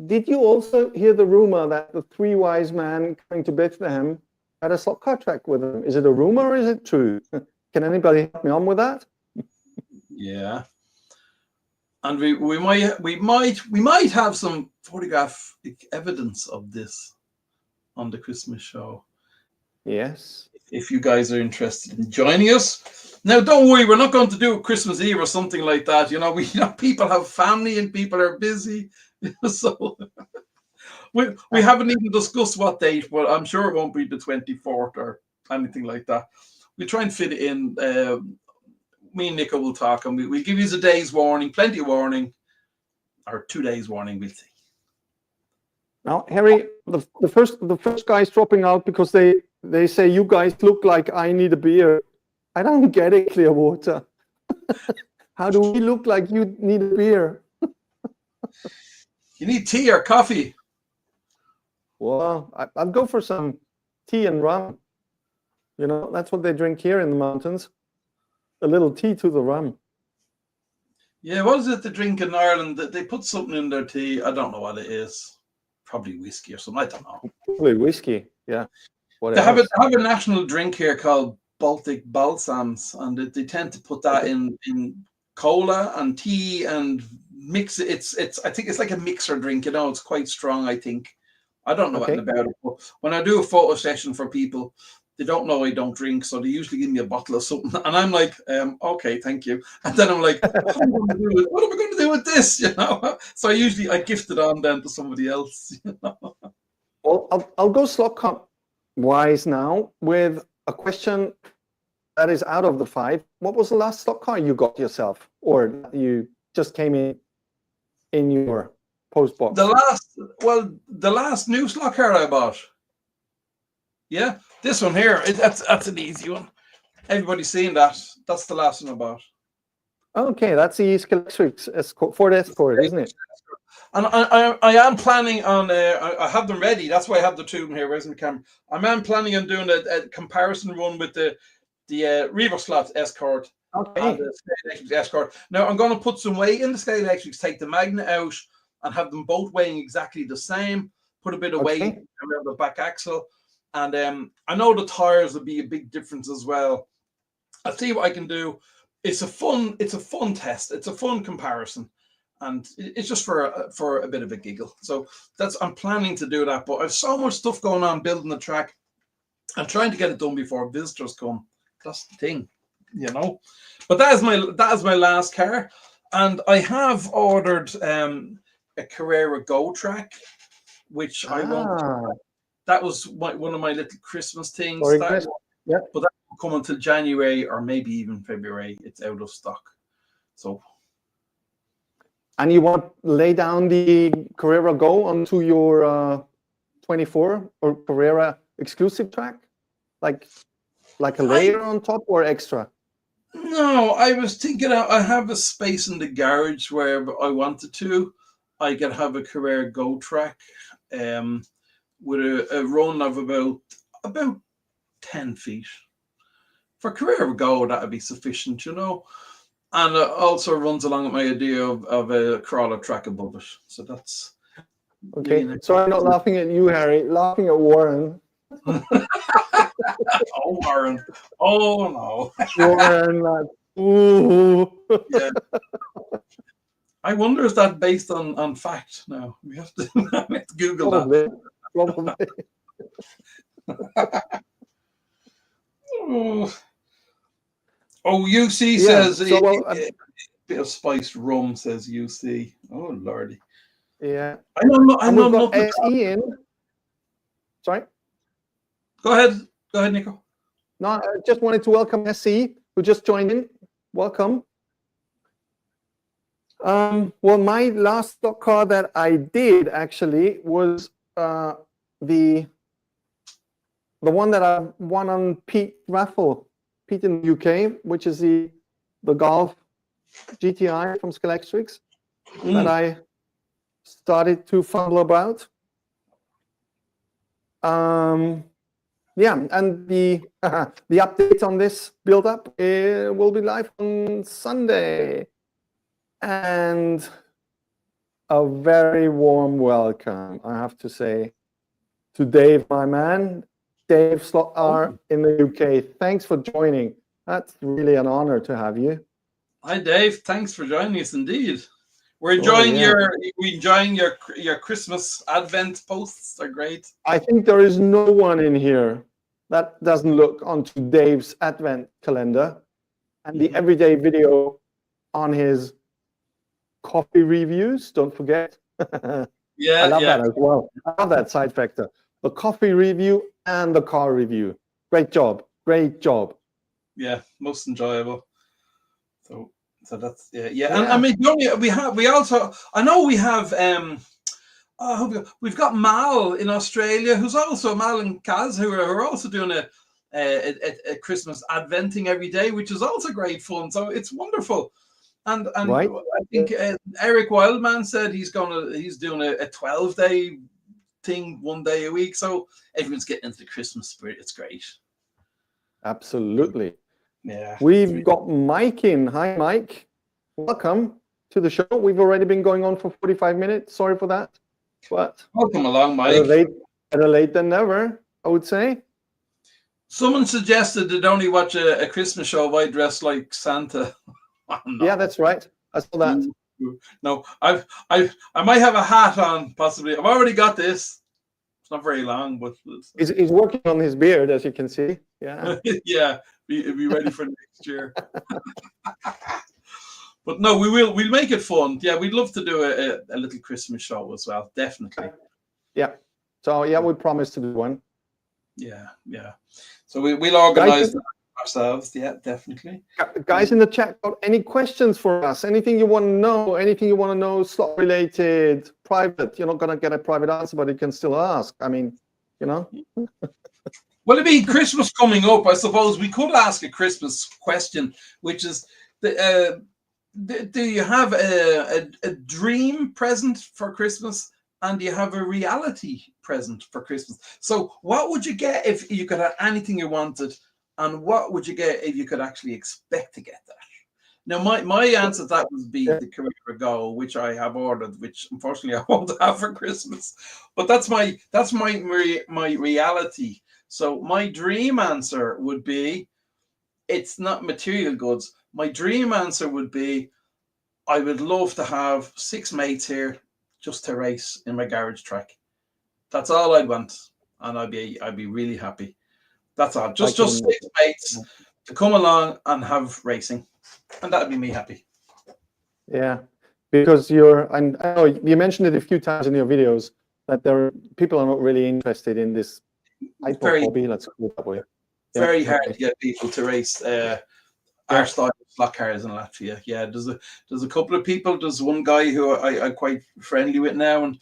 Did you also hear the rumor that the 3 wise men coming to Bethlehem had a Slotcar track with them? Is it a rumor or is it true? Can anybody help me on with that? Yeah, and we might have some photographic evidence of this on the Christmas show. Yes. If you guys are interested in joining us. Now, don't worry, we're not going to do a Christmas Eve or something like that. People have family and people are busy. So we haven't even discussed what date, but I'm sure it won't be the 24th or anything like that. We'll try and fit it in. Me and Nico will talk, and we'll give you a day's warning, plenty of warning, or 2 days warning, we'll see. Now, Harry, the first guys dropping out because they say you guys look like I need a beer. I don't get it, Clearwater. How do we look like you need a beer? You need tea or coffee. Well, I'd go for some tea and rum. You know, that's what they drink here in the mountains. A little tea to the rum. Yeah, what is it they drink in Ireland? They put something in their tea. I don't know what it is. Probably whiskey or something. I don't know. Probably whiskey. Yeah. What They have else? a national drink here called Baltic Balsams, and they tend to put that in cola and tea and mix it. It's I think it's like a mixer drink. You know, it's quite strong. I think. I don't know anything about it. But when I do a photo session for people, they don't know I don't drink, so they usually give me a bottle of something, and I'm like, okay, thank you. And then I'm like, what am I going to do with this? You know. So I gift it on then to somebody else. You know? Well, I'll go Slotcar wise now with a question that is out of the 5. What was the last Slotcar you got yourself, or you just came in your post box? The last new Slotcar I bought. Yeah, this one here. That's an easy one. Everybody's seen that. That's the last one I bought. Okay, that's the Skeletrix Ford Escort, isn't it? And I am planning on. I have them ready. That's why I have the tube in here. Where's my camera? I'm planning on doing a comparison run with the Reaver Slot Escort and the Scale Electrics Escort. Now I'm going to put some weight in the Scale Electrics, take the magnet out, and have them both weighing exactly the same. Put a bit of weight around the back axle, and I know the tires will be a big difference as well. I'll see what I can do. It's a fun test. It's a fun comparison, and it's just for a bit of a giggle. So I'm planning to do that. But I have so much stuff going on building the track. I'm trying to get it done before visitors come. That's the thing, you know. But that is my last car, and I have ordered a Carrera Go track, which I won't. That was one of my little Christmas things. But that won't come until January or maybe even February. It's out of stock. So. And you want to lay down the Carrera Go onto your 24 or Carrera exclusive track, like a layer on top or extra? No, I was thinking I have a space in the garage where I wanted to. I could have a Carrera Go track with a run of about 10 feet. For Carrera Go, that would be sufficient, you know. And it also runs along with my idea of a crawler track above it. So that's... Okay, sorry, I'm not laughing at you, Harry. Laughing at Warren. Oh, Warren. Oh, no. Warren, ooh. Yeah. I wonder, is that based on fact now? We have to Google that. Probably. Oh, UC says a bit of spiced rum, says UC. Oh, lordy. Yeah. I'm not got SE in. Sorry? Go ahead, Nico. No, I just wanted to welcome SE, who just joined in. Welcome. Well, my last stock car that I did actually was the one that I won on Pete raffle, Pete in the UK, which is the Golf GTI from Skeletrix that I started to fumble about. Yeah, and the update on this build-up will be live on Sunday. And a very warm welcome, I have to say, to Dave, my man. Dave Slotcar in the UK. Thanks for joining. That's really an honor to have you. Hi, Dave. Thanks for joining us. Indeed, we're enjoying your Christmas Advent posts. They're great. I think there is no one in here that doesn't look onto Dave's Advent calendar and the everyday video on his coffee reviews. Don't forget. Yeah, I love that as well. I love that side factor. The coffee review and the car review. Great job. Great job. Yeah, most enjoyable. So that's yeah. And I mean, we also, I know we have We've got Mal in Australia, who's also Mal and Kaz, who are also doing a Christmas adventing every day, which is also great fun. So it's wonderful. And Right. I think Eric Wildman said he's doing a 12-day thing, 1 day a week. So everyone's getting into the Christmas spirit. It's great. Absolutely. Yeah. We've got Mike in. Hi, Mike. Welcome to the show. We've already been going on for 45 minutes. Sorry for that. But welcome along, Mike. Better late than never, I would say. Someone suggested they'd only watch a Christmas show if I dress like Santa. Oh, no. Yeah, that's right. I saw that. No, I might have a hat on, possibly. I've already got this. It's not very long, but he's working on his beard, as you can see. Yeah. Yeah, be ready for next year. But no, we'll make it fun. Yeah, we'd love to do a little Christmas show as well. Definitely. Yeah. So yeah, we promised to do one. Yeah. So we'll organize ourselves. Yeah, definitely. Guys in the chat, got any questions for us? Anything you want to know? Anything you want to know slot related, private? You're not gonna get a private answer, but you can still ask. I mean, you know. Well, it'd be Christmas coming up. I suppose we could ask a Christmas question, which is do you have a dream present for Christmas, and do you have a reality present for Christmas? So what would you get if you could have anything you wanted, and what would you get if you could actually expect to get that? Now, my answer to that would be the Carrera Go, which I have ordered, which unfortunately I won't have for Christmas. But that's my reality. So my dream answer would be, it's not material goods. My dream answer would be, I would love to have 6 mates here just to race in my garage track. That's all I'd want, and I'd be really happy. That's all. Just 6 mates to come along and have racing, and that'd be me happy. Yeah, because and I know you mentioned it a few times in your videos that people are not really interested in this hobby. Let's call it that way. Very hard to get people to race our style slot cars in Latvia. Yeah, there's a couple of people. There's one guy who I'm quite friendly with now, and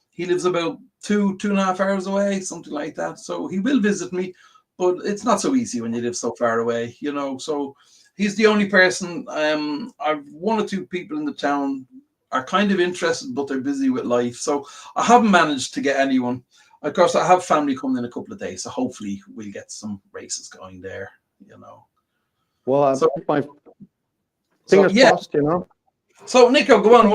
he lives about 2.5 hours away, something like that. So he will visit me, but it's not so easy when you live so far away, you know. So he's the only person. I've 1 or 2 people in the town are kind of interested, but they're busy with life. So I haven't managed to get anyone. Of course, I have family coming in a couple of days, so hopefully we'll get some races going there, you know. Well, my fingers crossed, you know. So, Nico, go on.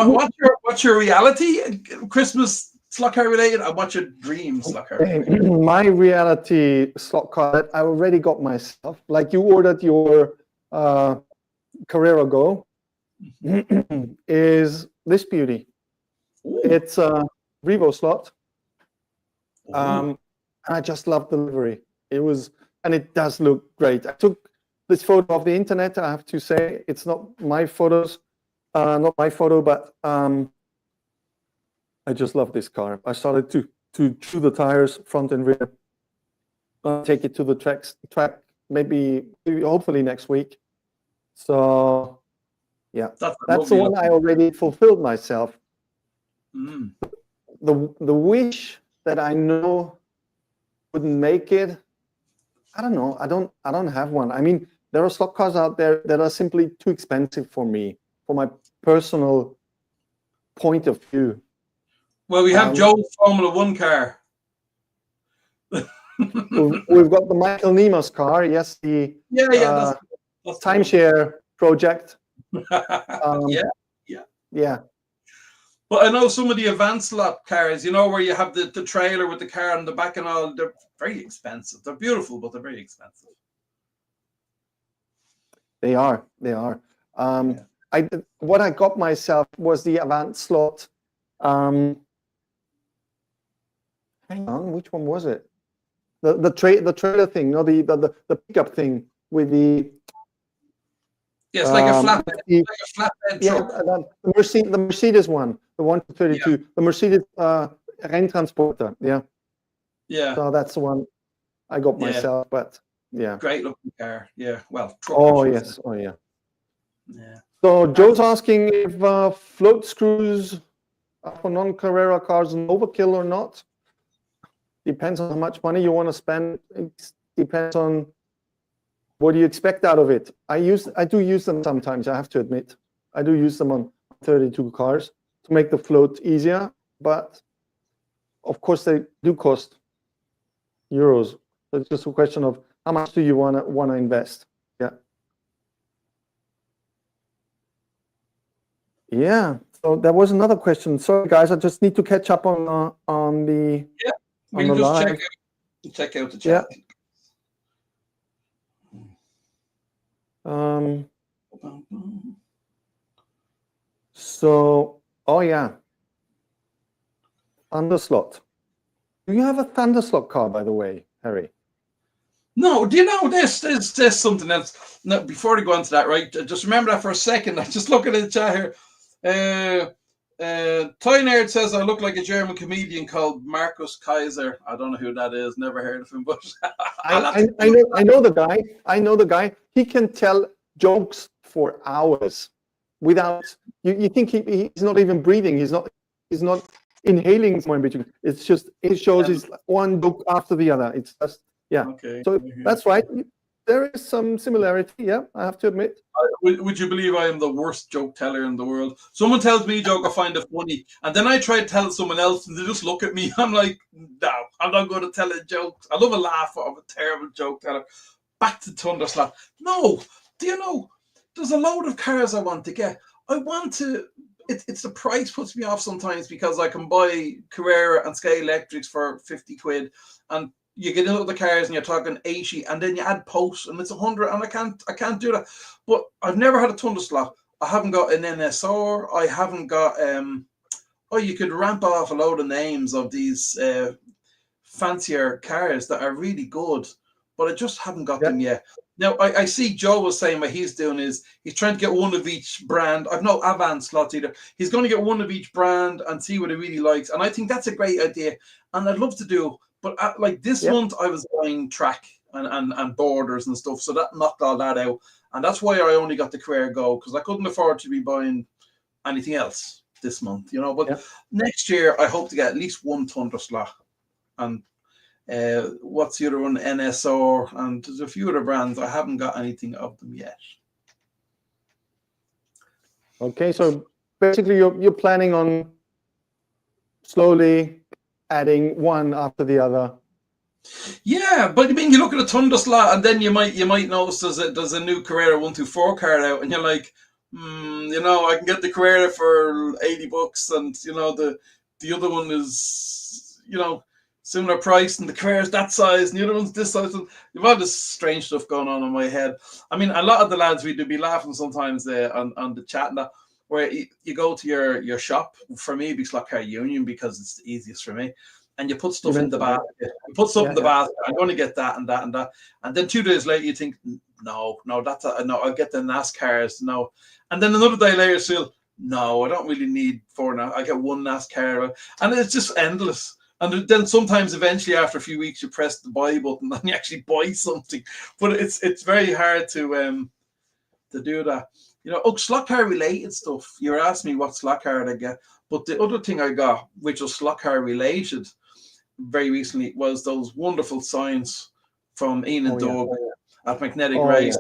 What's your reality Christmas slot car related, and what's your dream slot car related? My reality slot car that I already got myself, like you ordered your Carrera Go, is this beauty. Ooh. It's a Revo slot. I just love the livery. And it does look great. I took this photo off the internet. I have to say it's not my photos, but I just love this car. I started to chew the tires, front and rear. Take it to the track, maybe hopefully next week. So yeah, that's the one I already fulfilled myself. Mm. The wish that I know wouldn't make it, I don't know. I don't have one. I mean, there are slot cars out there that are simply too expensive for me, for my personal point of view. Well, we have Joe's Formula 1 car. We've got the Michael Nemus car. Yes, the that's timeshare project. Yeah. But I know some of the advanced slot cars, you know, where you have the trailer with the car on the back and all, they're very expensive. They're beautiful, but they're very expensive. They are. What I got myself was the advanced slot. Hang on, which one was it? The trailer thing, no, the pickup thing with the. Yes, like a flatbed truck. The Mercedes one, the 132, the Mercedes Renntransporter. Yeah. So that's the one I got myself, but yeah. Great looking car. Yeah. Well. Truck, oh yes. Oh yeah. Yeah. So Joe's asking if float screws for non-Carrera cars an overkill or not? Depends on how much money you want to spend. It depends on what do you expect out of it. I do use them sometimes, I have to admit. I do use them on 32 cars to make the float easier, but of course they do cost euros. So it's just a question of how much do you want to invest. Yeah. So there was another question. Sorry, guys, I just need to catch up on the we can just check out the chat. So, Thunderslot. Do you have a Thunderslot car, by the way, Harry? No, do you know this? There's something else. No, before we go on to that, right? Just remember that for a second. I'm just looking at the chat here. Toy Nerd says I look like a German comedian called Markus Kaiser. I don't know who that is. Never heard of him, but I know the guy. I know the guy. He can tell jokes for hours without you think he's not even breathing. He's not inhaling somewhere in between. It's just it shows his one joke after the other. It's just Okay. So that's right. There is some similarity. Yeah, I have to admit. Would you believe I am the worst joke teller in the world? Someone tells me a joke, I find it funny, and then I try to tell someone else, and they just look at me. I'm like, no, I'm not going to tell a joke. I love a laugh. I'm a terrible joke teller. Back to Thunderslot. No, do you know? There's a load of cars I want to get. I want to. It's the price puts me off sometimes because I can buy Carrera and Sky Electrics for 50 quid, and you get into the cars and you're talking 80, and then you add posts and it's 100, and I can't do that. But I've never had a Thunderslot. I haven't got an NSR. I haven't got you could ramp off a load of names of these fancier cars that are really good, but I just haven't got them yet. Now I see Joe was saying what he's doing is he's trying to get one of each brand. I've no Avant slots either. He's going to get one of each brand and see what he really likes, and I think that's a great idea, and I'd love to do. But like this month, I was buying track and borders and stuff, so that knocked all that out, and that's why I only got the Carrera Go, because I couldn't afford to be buying anything else this month, you know. But next year, I hope to get at least one Thunderslot, and what's the other one? NSR, and there's a few other brands. I haven't got anything of them yet. Okay, so basically, you're planning on slowly adding one after the other. Yeah, but I mean, you look at a Thunderslot, and then you might notice there's a new Carrera 124 card out, and you're like, you know, I can get the Carrera for $80, and you know the other one is, you know, similar price, and the Carrera's that size, and the other one's this size. And you've all this strange stuff going on in my head. I mean, a lot of the lads, we do be laughing sometimes on the chat and that, where you go to your shop. For me, it'd be Slotcar Union because it's the easiest for me. And you put stuff in the basket. You put stuff in the basket. I'm going to get that and that and that. And then 2 days later, you think, no, that's no. I'll get the NASCARs. No. And then another day later, still, no, I don't really need 4 now. I get 1 NASCAR, and it's just endless. And then sometimes, eventually, after a few weeks, you press the buy button and you actually buy something. But it's very hard to do that. You know, Slotcar related stuff. You were asking me what Slotcar I get, but the other thing I got, which was Slotcar related, very recently, was those wonderful signs from Ian and Doug at Magnetic Race.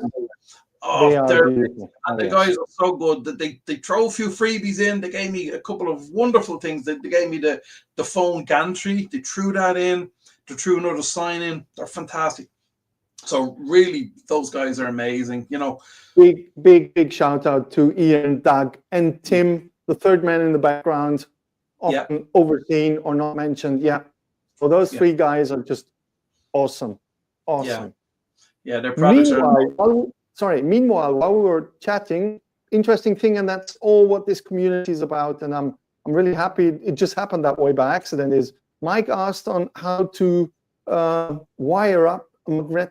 They're beautiful. And the guys are so good that they throw a few freebies in. They gave me a couple of wonderful things. They gave me the phone gantry. They threw that in. They threw another sign in. They're fantastic. So really, those guys are amazing. You know, big shout out to Ian, Doug, and Tim, the third man in the background, often overseen or not mentioned. Yeah. So those 3 guys are just awesome. Yeah, their products Meanwhile, while we were chatting, interesting thing, and that's all what this community is about, and I'm really happy it just happened that way by accident, is Mike asked on how to wire up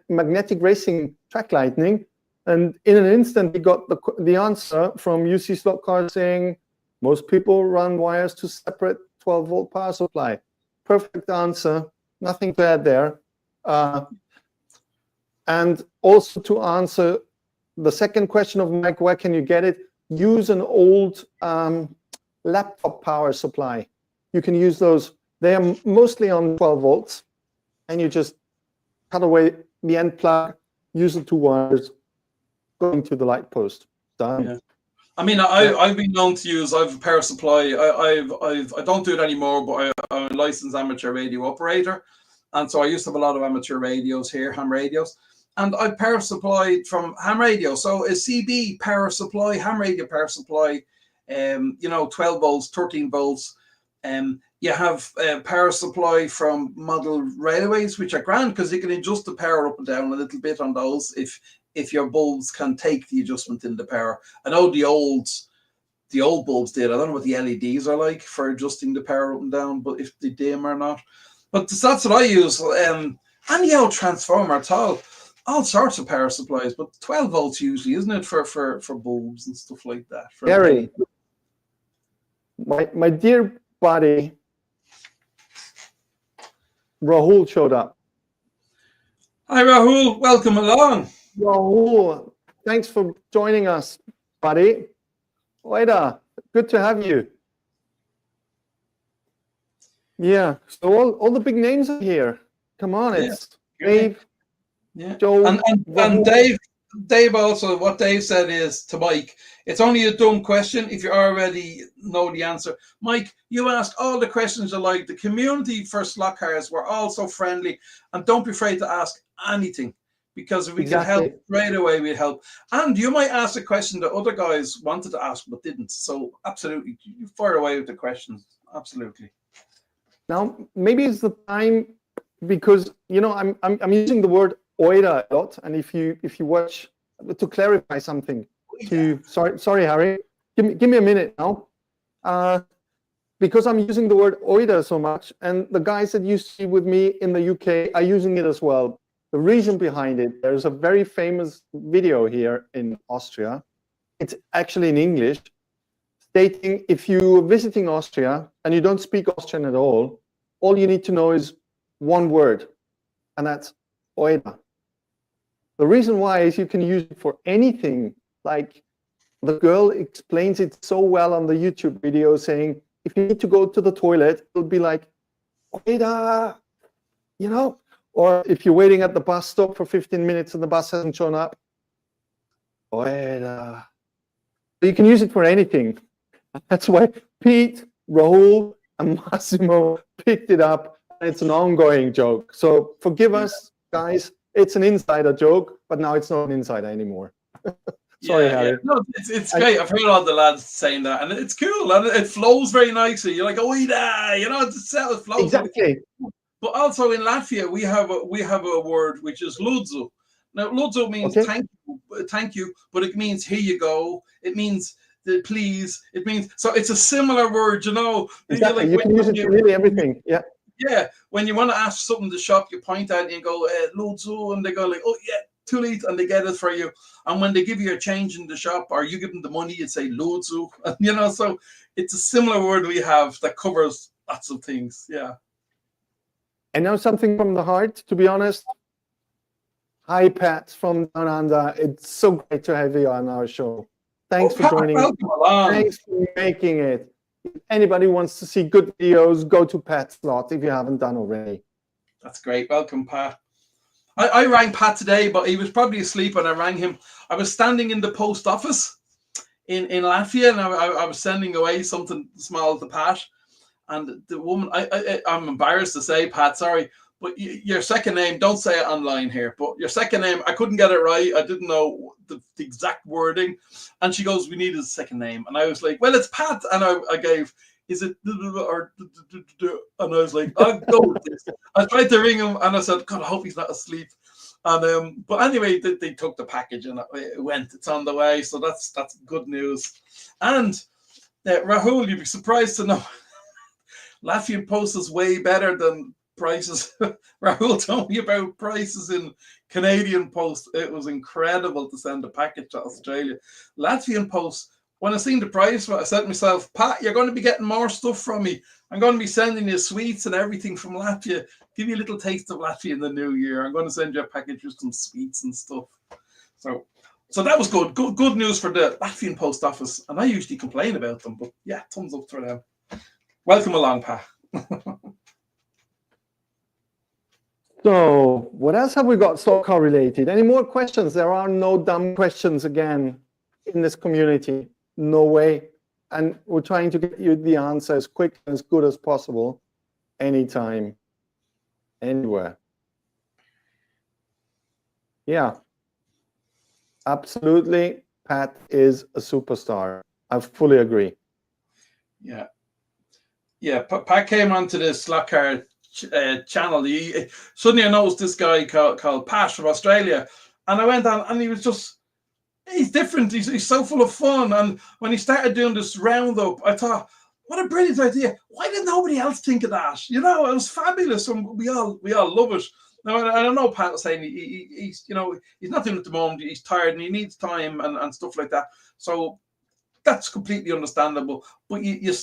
magnetic racing track lightning, and in an instant he got the answer from UC Slotcar saying most people run wires to separate 12-volt power supply. Perfect answer, nothing to add there. And also to answer the second question of Mike, where can you get it? Use an old laptop power supply. You can use those. They are mostly on 12 volts, and you just cut away the end plug, use the two wires, going to the light post. Done. Yeah. I mean, I've been known to use. I've a power supply. I don't do it anymore, but I'm a licensed amateur radio operator, and so I used to have a lot of amateur radios here, ham radios, and I power supplied from ham radio. So a CB power supply, ham radio power supply, 12 volts, 13 volts. You have power supply from model railways, which are grand because you can adjust the power up and down a little bit on those if your bulbs can take the adjustment in the power. I know the old bulbs did. I don't know what the LEDs are like for adjusting the power up and down, but if they dim or not. But that's what I use. Any old transformer at all sorts of power supplies, but 12 volts usually, isn't it, for bulbs and stuff like that? Gary, my dear buddy Rahul showed up. Hi Rahul, welcome along. Rahul, thanks for joining us, buddy. Oida, good to have you. Yeah, so all the big names are here. Come on, it's Dave, Joe, and Dave also, what Dave said is to Mike, it's only a dumb question if you already know the answer. Mike, you ask all the questions you like. The community for Slotcars were all so friendly, and don't be afraid to ask anything, because if we can help right away, we help. And you might ask a question that other guys wanted to ask but didn't. So absolutely, you fire away with the questions. Absolutely. Now maybe it's the time, because I'm using the word oida a lot, and if you watch, to clarify something, sorry Harry, give me a minute now, because I'm using the word oida so much, and the guys that you see with me in the UK are using it as well. The reason behind it, there's a very famous video here in Austria. It's actually in English, stating if you're visiting Austria and you don't speak Austrian at all you need to know is one word, and that's oida. The reason why is you can use it for anything. Like the girl explains it so well on the YouTube video, saying if you need to go to the toilet, it'll be like oida, or if you're waiting at the bus stop for 15 minutes and the bus hasn't shown up, oida. So you can use it for anything. That's why Pete, Rahul, and Massimo picked it up. It's an ongoing joke. So forgive us, guys. It's an insider joke, but now it's not an insider anymore. Sorry, Harry. Yeah. No, it's great. I've heard all the lads saying that, and it's cool, and it flows very nicely. You're like, oida, it flows. Exactly. But also in Latvia, we have a word which is ludzu. Now, ludzu means thank you, but it means here you go. It means please. It means, so it's a similar word, Exactly. You can use it for really everything. Yeah. Yeah. When you want to ask something to shop, you point at it and go ludzu, and they go like, oh yeah, too late, and they get it for you. And when they give you a change in the shop, or you give them the money, you'd say ludzu. So it's a similar word we have that covers lots of things. Yeah. And now something from the heart, to be honest. Hi, Pat from Down Under. It's so great to have you on our show. Thanks for joining. Thanks for making it. If anybody wants to see good videos, go to Pat's Slot if you haven't done already. That's great. Welcome, Pat. I rang Pat today, but he was probably asleep when I rang him. I was standing in the post office in Latvia, and I was sending away something small to Pat. And the woman, I'm embarrassed to say, Pat, sorry, but your second name, don't say it online here, but your second name, I couldn't get it right. I didn't know the exact wording. And she goes, we need a second name. And I was like, well, it's Pat. And I gave, is it, or, and I was like, I'll go with this. I tried to ring him, and I said, God, I hope he's not asleep. And but anyway, they took the package, and it's on the way. So that's good news. And Rahul, you'd be surprised to know, Latvian Post is way better than prices. Rahul told me about prices in Canadian Post. It was incredible to send a package to Australia. Latvian Post, when I seen the price, I said to myself, Pat, you're going to be getting more stuff from me. I'm going to be sending you sweets and everything from Latvia. Give you a little taste of Latvia in the new year. I'm going to send you a package with some sweets and stuff. So So that was good. Good news for the Latvian post office. And I usually complain about them, but yeah, thumbs up for them. Welcome along, Pat. So, what else have we got Slotcar related? Any more questions? There are no dumb questions again in this community. No way. And we're trying to get you the answer as quick and as good as possible, anytime, anywhere. Yeah, absolutely. Pat is a superstar. I fully agree. Yeah. Yeah, Pat came onto the Slotcar channel. Suddenly I noticed this guy called Pat from Australia. And I went on and he was just, he's different. He's so full of fun. And when he started doing this roundup, I thought, what a brilliant idea. Why did nobody else think of that? You know, it was fabulous. And we all love it. Now, I don't know, Pat was saying he's, you know, he's not doing it at the moment. He's tired and he needs time and stuff like that. So that's completely understandable. But you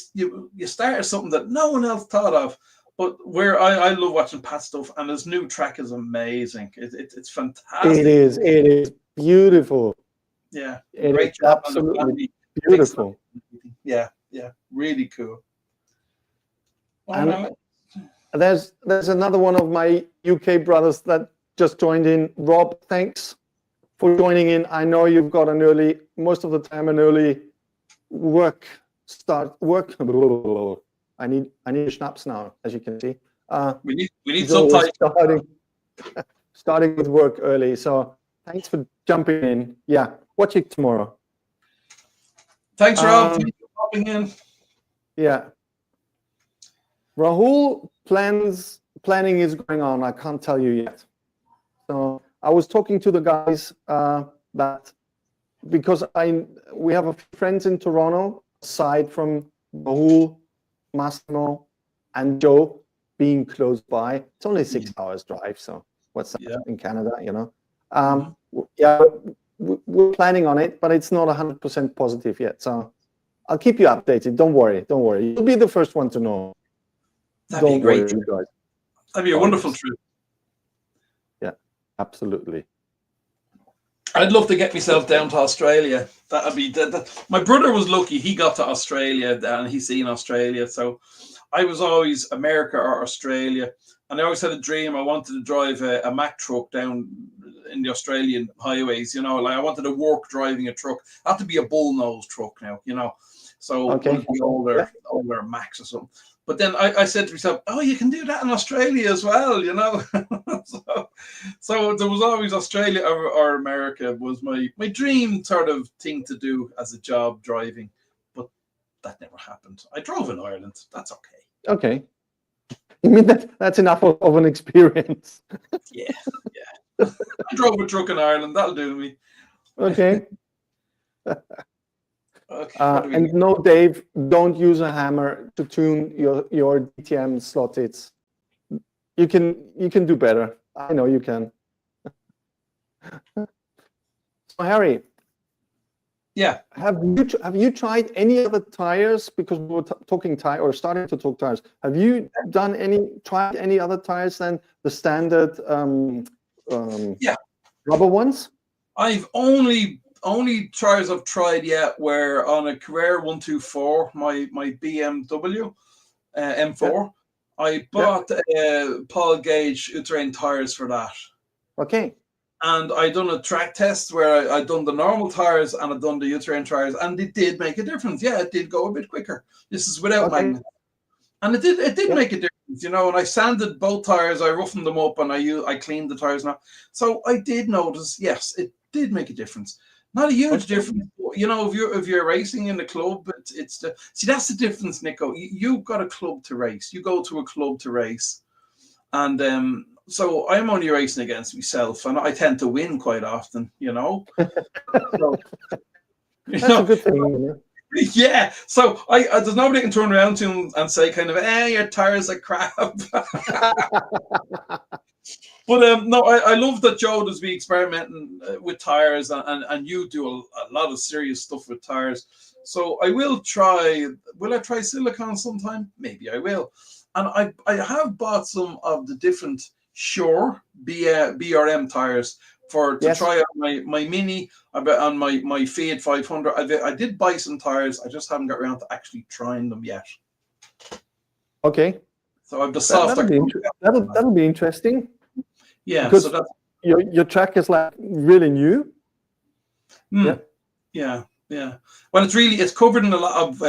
started something that no one else thought of. But I love watching Pat stuff, and his new track is amazing. It's fantastic. It is beautiful. Yeah, it great is job. absolutely beautiful. Yeah, really cool. And there's another one of my UK brothers that just joined in. Rob, thanks for joining in. I know you've got most of the time an early work. I need a schnapps now, as you can see. We need subtitles. Starting with work early. So thanks for jumping in. Yeah, watch it tomorrow. Thanks, Rob. Thanks for popping in. Yeah. Rahul planning is going on. I can't tell you yet. So I was talking to the guys that because we have a few friends in Toronto, aside from Rahul, Massimo, and Joe being close by. It's only 6 hours drive, so what's that in Canada, you know? Yeah, we're planning on it, but it's not 100% positive yet. So I'll keep you updated. Don't worry. You'll be the first one to know. That'd be great. Guys. That'd be a wonderful trip. Yeah, absolutely. I'd love to get myself down to Australia. That'd be my brother was lucky; he got to Australia and he's seen Australia. So I was always America or Australia, and I always had a dream. I wanted to drive a Mack truck down in the Australian highways. You know, like I wanted to work driving a truck. It had to be a bull-nosed truck now. You know, so older Macks or something. But then I said to myself, oh, you can do that in Australia as well, you know. so there was always Australia or America was my dream sort of thing to do as a job, driving. But that never happened. I drove in Ireland. That's okay. Okay. You mean that's enough of an experience? Yeah. I drove a truck in Ireland. That'll do me. Okay. Okay, and no, Dave, don't use a hammer to tune your DTM slot hits. You can do better. I know you can. So Harry, have you tried any other tires? Because we were talking tire or starting to talk tires. Have you tried any other tires than the standard rubber ones? I've only tires I've tried yet were on a Carrera 124, my BMW M4. I bought Paul Gage Uterrain tires for that. Okay. And I done a track test where I done the normal tires and I done the Uterrain tires, and it did make a difference. Yeah, it did go a bit quicker. This is without magnets, and it did make a difference, you know. And I sanded both tires, I roughened them up, and I cleaned the tires now. So I did notice, yes, it did make a difference. Not a huge difference, you know. If you're racing in the club, it's that's the difference, Nico. You've got a club to race. You go to a club to race, and so I'm only racing against myself, and I tend to win quite often, you know. So, that's a good thing. Yeah. So there's nobody can turn around to him and say kind of, your tires are crap. But no, I love that Joe does be experimenting with tires, and you do a lot of serious stuff with tires. So I will try. Will I try silicone sometime? Maybe I will. And I have bought some of the different Sure BRM tires to Yes. try out my Mini on my Fiat 500. I did buy some tires. I just haven't got around to actually trying them yet. Okay. So I've the Slotcar. That'll be interesting. Yeah. Because so that's your track is like really new. Yeah. Well, it's covered in a lot of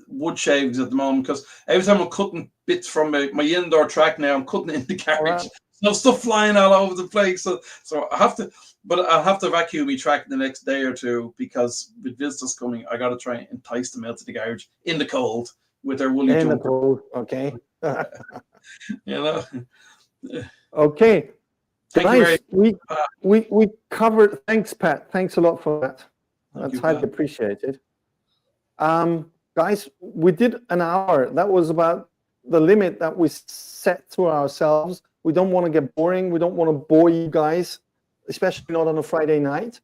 wood shavings at the moment, because every time I'm cutting bits from my indoor track now, I'm cutting it in the garage. Right. So stuff flying all over the place. So I'll have to vacuum my track the next day or two, because with visitors coming, I got to try and entice them out to the garage in the cold with their woolly In the jumper. cold. Okay. You know. Okay. Thank you very Nice. We covered. Thanks, Pat. Thanks a lot for that. That's you, highly Pat. appreciated. Guys, we did an hour. That was about the limit that we set to ourselves. We don't want to get boring. We don't want to bore you guys, especially not on a Friday night.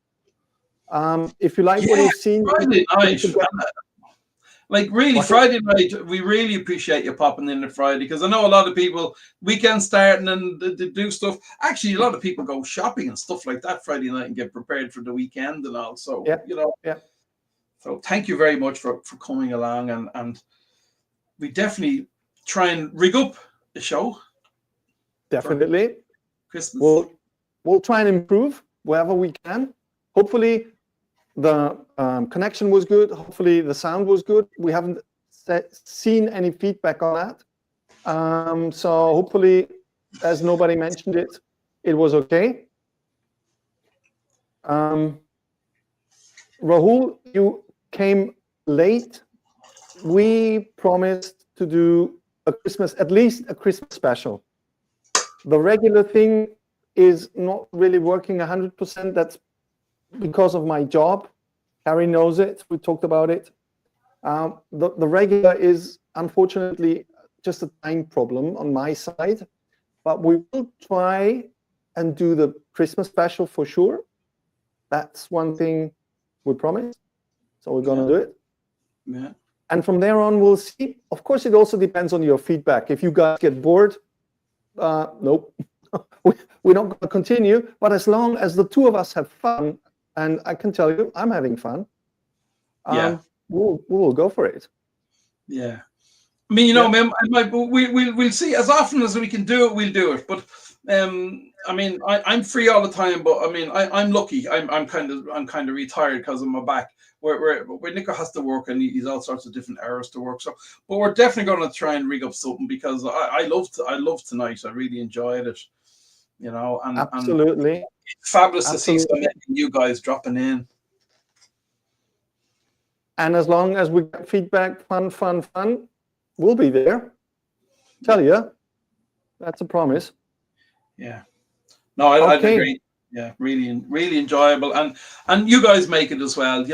If you like what you've seen, Friday night. Like really, What? Friday night, we really appreciate you popping in on Friday, because I know a lot of people weekend starting and they do stuff. Actually, a lot of people go shopping and stuff like that Friday night and get prepared for the weekend and all. So So thank you very much for coming along, and we definitely try and rig up the show. Definitely. Christmas. We'll try and improve wherever we can. Hopefully the connection was good. Hopefully the sound was good. We haven't seen any feedback on that. So hopefully, as nobody mentioned it, it was okay. Rahul, you came late. We promised to do at least a Christmas special. The regular thing is not really working 100%. That's because of my job. Harry knows it. We talked about it. The regular is unfortunately just a time problem on my side, but we will try and do the Christmas special for sure. That's one thing we promised. So we're going to do it. Yeah. And from there on, we'll see. Of course, it also depends on your feedback. If you guys get bored, nope, we're not going to continue. But as long as the two of us have fun, and I can tell you, I'm having fun. We'll go for it. Yeah. I mean, we'll see. As often as we can do it, we'll do it. But I mean, I'm free all the time. But I mean, I'm lucky. I'm kind of retired because of my back. Where Nico has to work, and he's all sorts of different hours to work. So, but we're definitely going to try and rig up something, because I love tonight. I really enjoyed it. And absolutely, and it's fabulous to see so many you guys dropping in. And as long as we get feedback, fun, we'll be there. Tell you, that's a promise. Yeah. No, I'd agree. Yeah, really enjoyable, and you guys make it as well,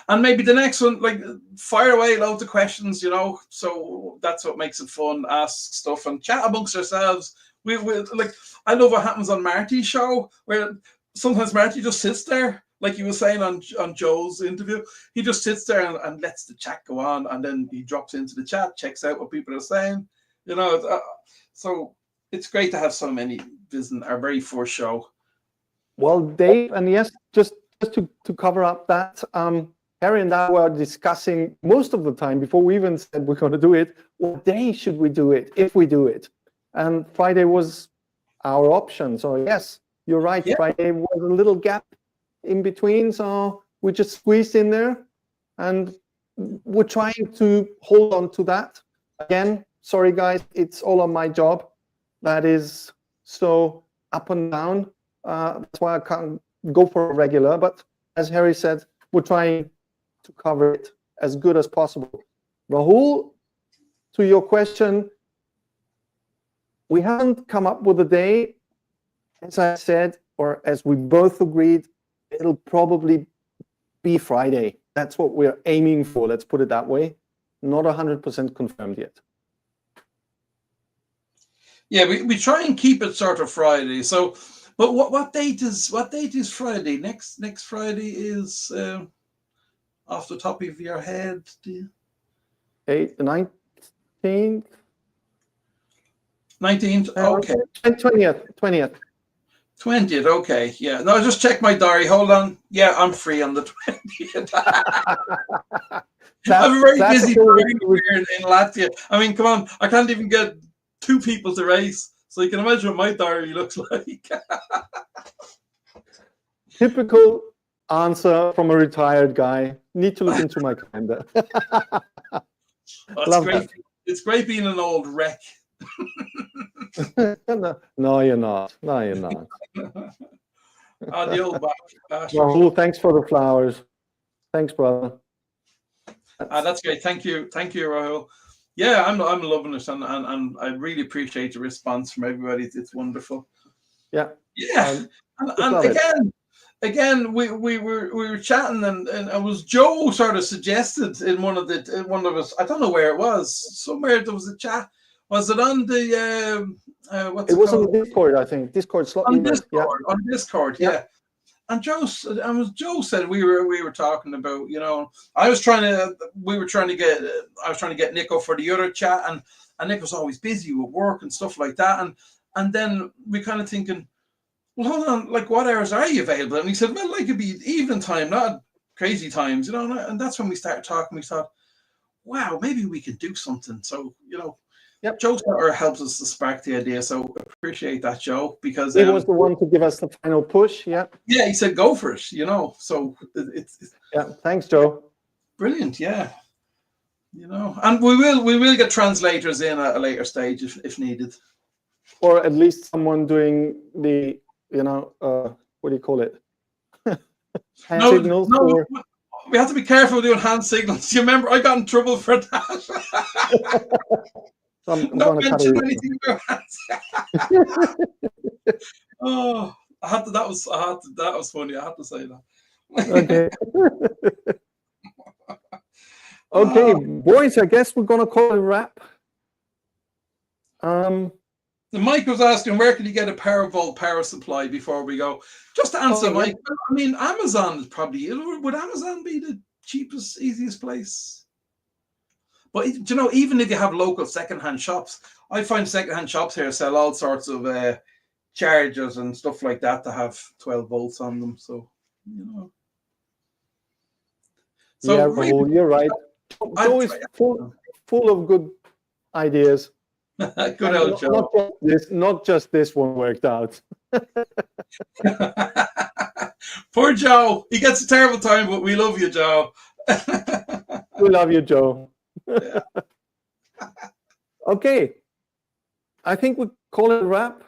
and maybe the next one, like, fire away loads of questions, so that's what makes it fun. Ask stuff and chat amongst ourselves. We like, I love what happens on Marty's show, where sometimes Marty just sits there, like he was saying on Joe's interview. He just sits there and lets the chat go on, and then he drops into the chat, checks out what people are saying, so it's great to have so many visiting our very first show. Well, Dave, and yes, just to cover up that, Harry and I were discussing most of the time before we even said we're going to do it, what day should we do it, if we do it? And Friday was our option. So yes, you're right. Yeah. Friday was a little gap in between. So we just squeezed in there, and we're trying to hold on to that. Again, sorry, guys, it's all on my job. That is so up and down. That's why I can't go for a regular, but as Harry said, we're trying to cover it as good as possible. Rahul, to your question, we haven't come up with a day. As I said, or as we both agreed, it'll probably be Friday. That's what we're aiming for. Let's put it that way. Not 100% confirmed yet. Yeah, we try and keep it sort of Friday. So, but what date is Friday? Next Friday is off the top of your head. The 19th. 19th. Okay. 20th. 20th. Okay. Yeah. No, just check my diary. Hold on. Yeah, I'm free on the 20th. I'm very busy in Latvia. I mean, come on. I can't even get 2 people to race. So you can imagine what my diary looks like. Typical answer from a retired guy. Need to look into my calendar. It's great. It's great being an old wreck. No, you're not. No, you're not. The old bastard. Rahul, thanks for the flowers. Thanks, brother. That's great. Thank you, Rahul. Yeah, I'm loving it, and I really appreciate the response from everybody. It's wonderful. Yeah. And again, we were chatting, and it was Joe sort of suggested in one of us. I don't know where it was. Somewhere there was a chat. Was it on the what's it was called? On Discord, I think. Discord slot. On Discord, yeah. And Joe said we were talking about, I was trying to get Nico for the other chat, and Nico's always busy with work and stuff like that, and then we kind of thinking, well, hold on, like, what hours are you available? And he said, well, like, it'd be evening time, not crazy times, and that's when we started talking. We thought, wow, maybe we could do something. So, Yep. Joe helps us to spark the idea, so appreciate that, Joe, because he was the one to give us the final push. Yeah. Yeah, he said go for it. So it's yeah. Thanks, Joe. Brilliant. Yeah. And we will get translators in at a later stage if needed, or at least someone doing the what do you call it? Hand signals. No. We have to be careful doing hand signals. You remember, I got in trouble for that. Don't mention anything about hands. Oh, that was funny. I had to say that. Okay. Okay, boys. I guess we're gonna call it a wrap. Mike was asking where can you get a Powervolt power supply before we go. Just to answer, Mike. I mean, Amazon is probably. Would Amazon be the cheapest, easiest place? But even if you have local secondhand shops, I find secondhand shops here sell all sorts of chargers and stuff like that to have 12 volts on them. So So yeah, Rahul, you're right. Always full of good ideas. Good old Joe. Not just this one worked out. Poor Joe. He gets a terrible time, but we love you, Joe. We love you, Joe. Yeah. Okay. I think we call it a wrap.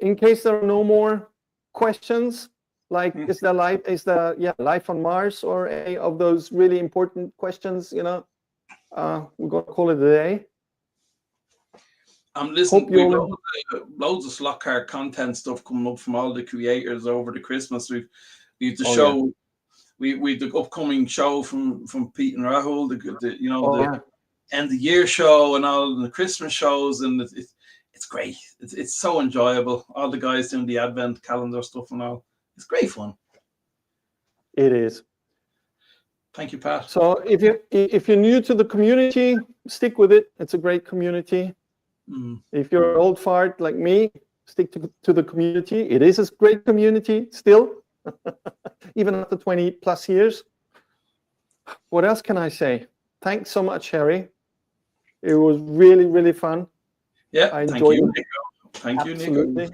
In case there are no more questions, like is there life on Mars or any of those really important questions, we're gonna call it a day. I'm listening. We've loads of Slotcar content stuff coming up from all the creators over the Christmas. We've the show. Yeah. We've the upcoming show from Pete and Rahul. The end of year show and all the Christmas shows, and it's great. It's so enjoyable. All the guys doing the Advent calendar stuff and all. It's great fun. It is. Thank you, Pat. So if you're new to the community, stick with it. It's a great community. If you're an old fart like me, stick to the community. It is a great community still, even after 20 plus years. What else can I say? Thanks so much, Harry. It was really, really fun. Yeah, I enjoyed it. Thank you, Nico.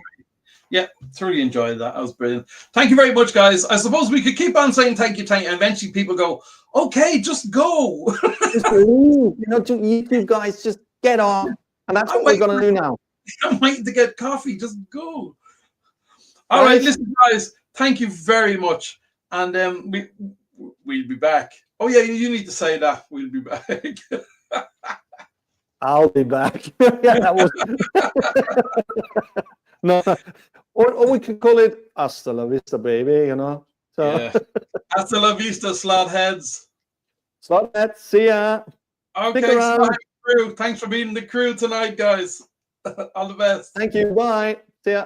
Yeah, thoroughly enjoyed that. That was brilliant. Thank you very much, guys. I suppose we could keep on saying thank you, and eventually people go, okay, just go. Just leave. You guys just get on. And that's what we're going to do now. I'm waiting to get coffee. Just go. All right, listen, guys. Thank you very much. And we'll be back. Oh, yeah, you need to say that. We'll be back. I'll be back. Yeah, that was... No. Or we could call it hasta la vista, baby, So... Yeah. Hasta la vista, Slotheads. Slotheads, see ya. Okay, Slothead Crew. Thanks for being the crew tonight, guys. All the best. Thank you. Bye. See ya.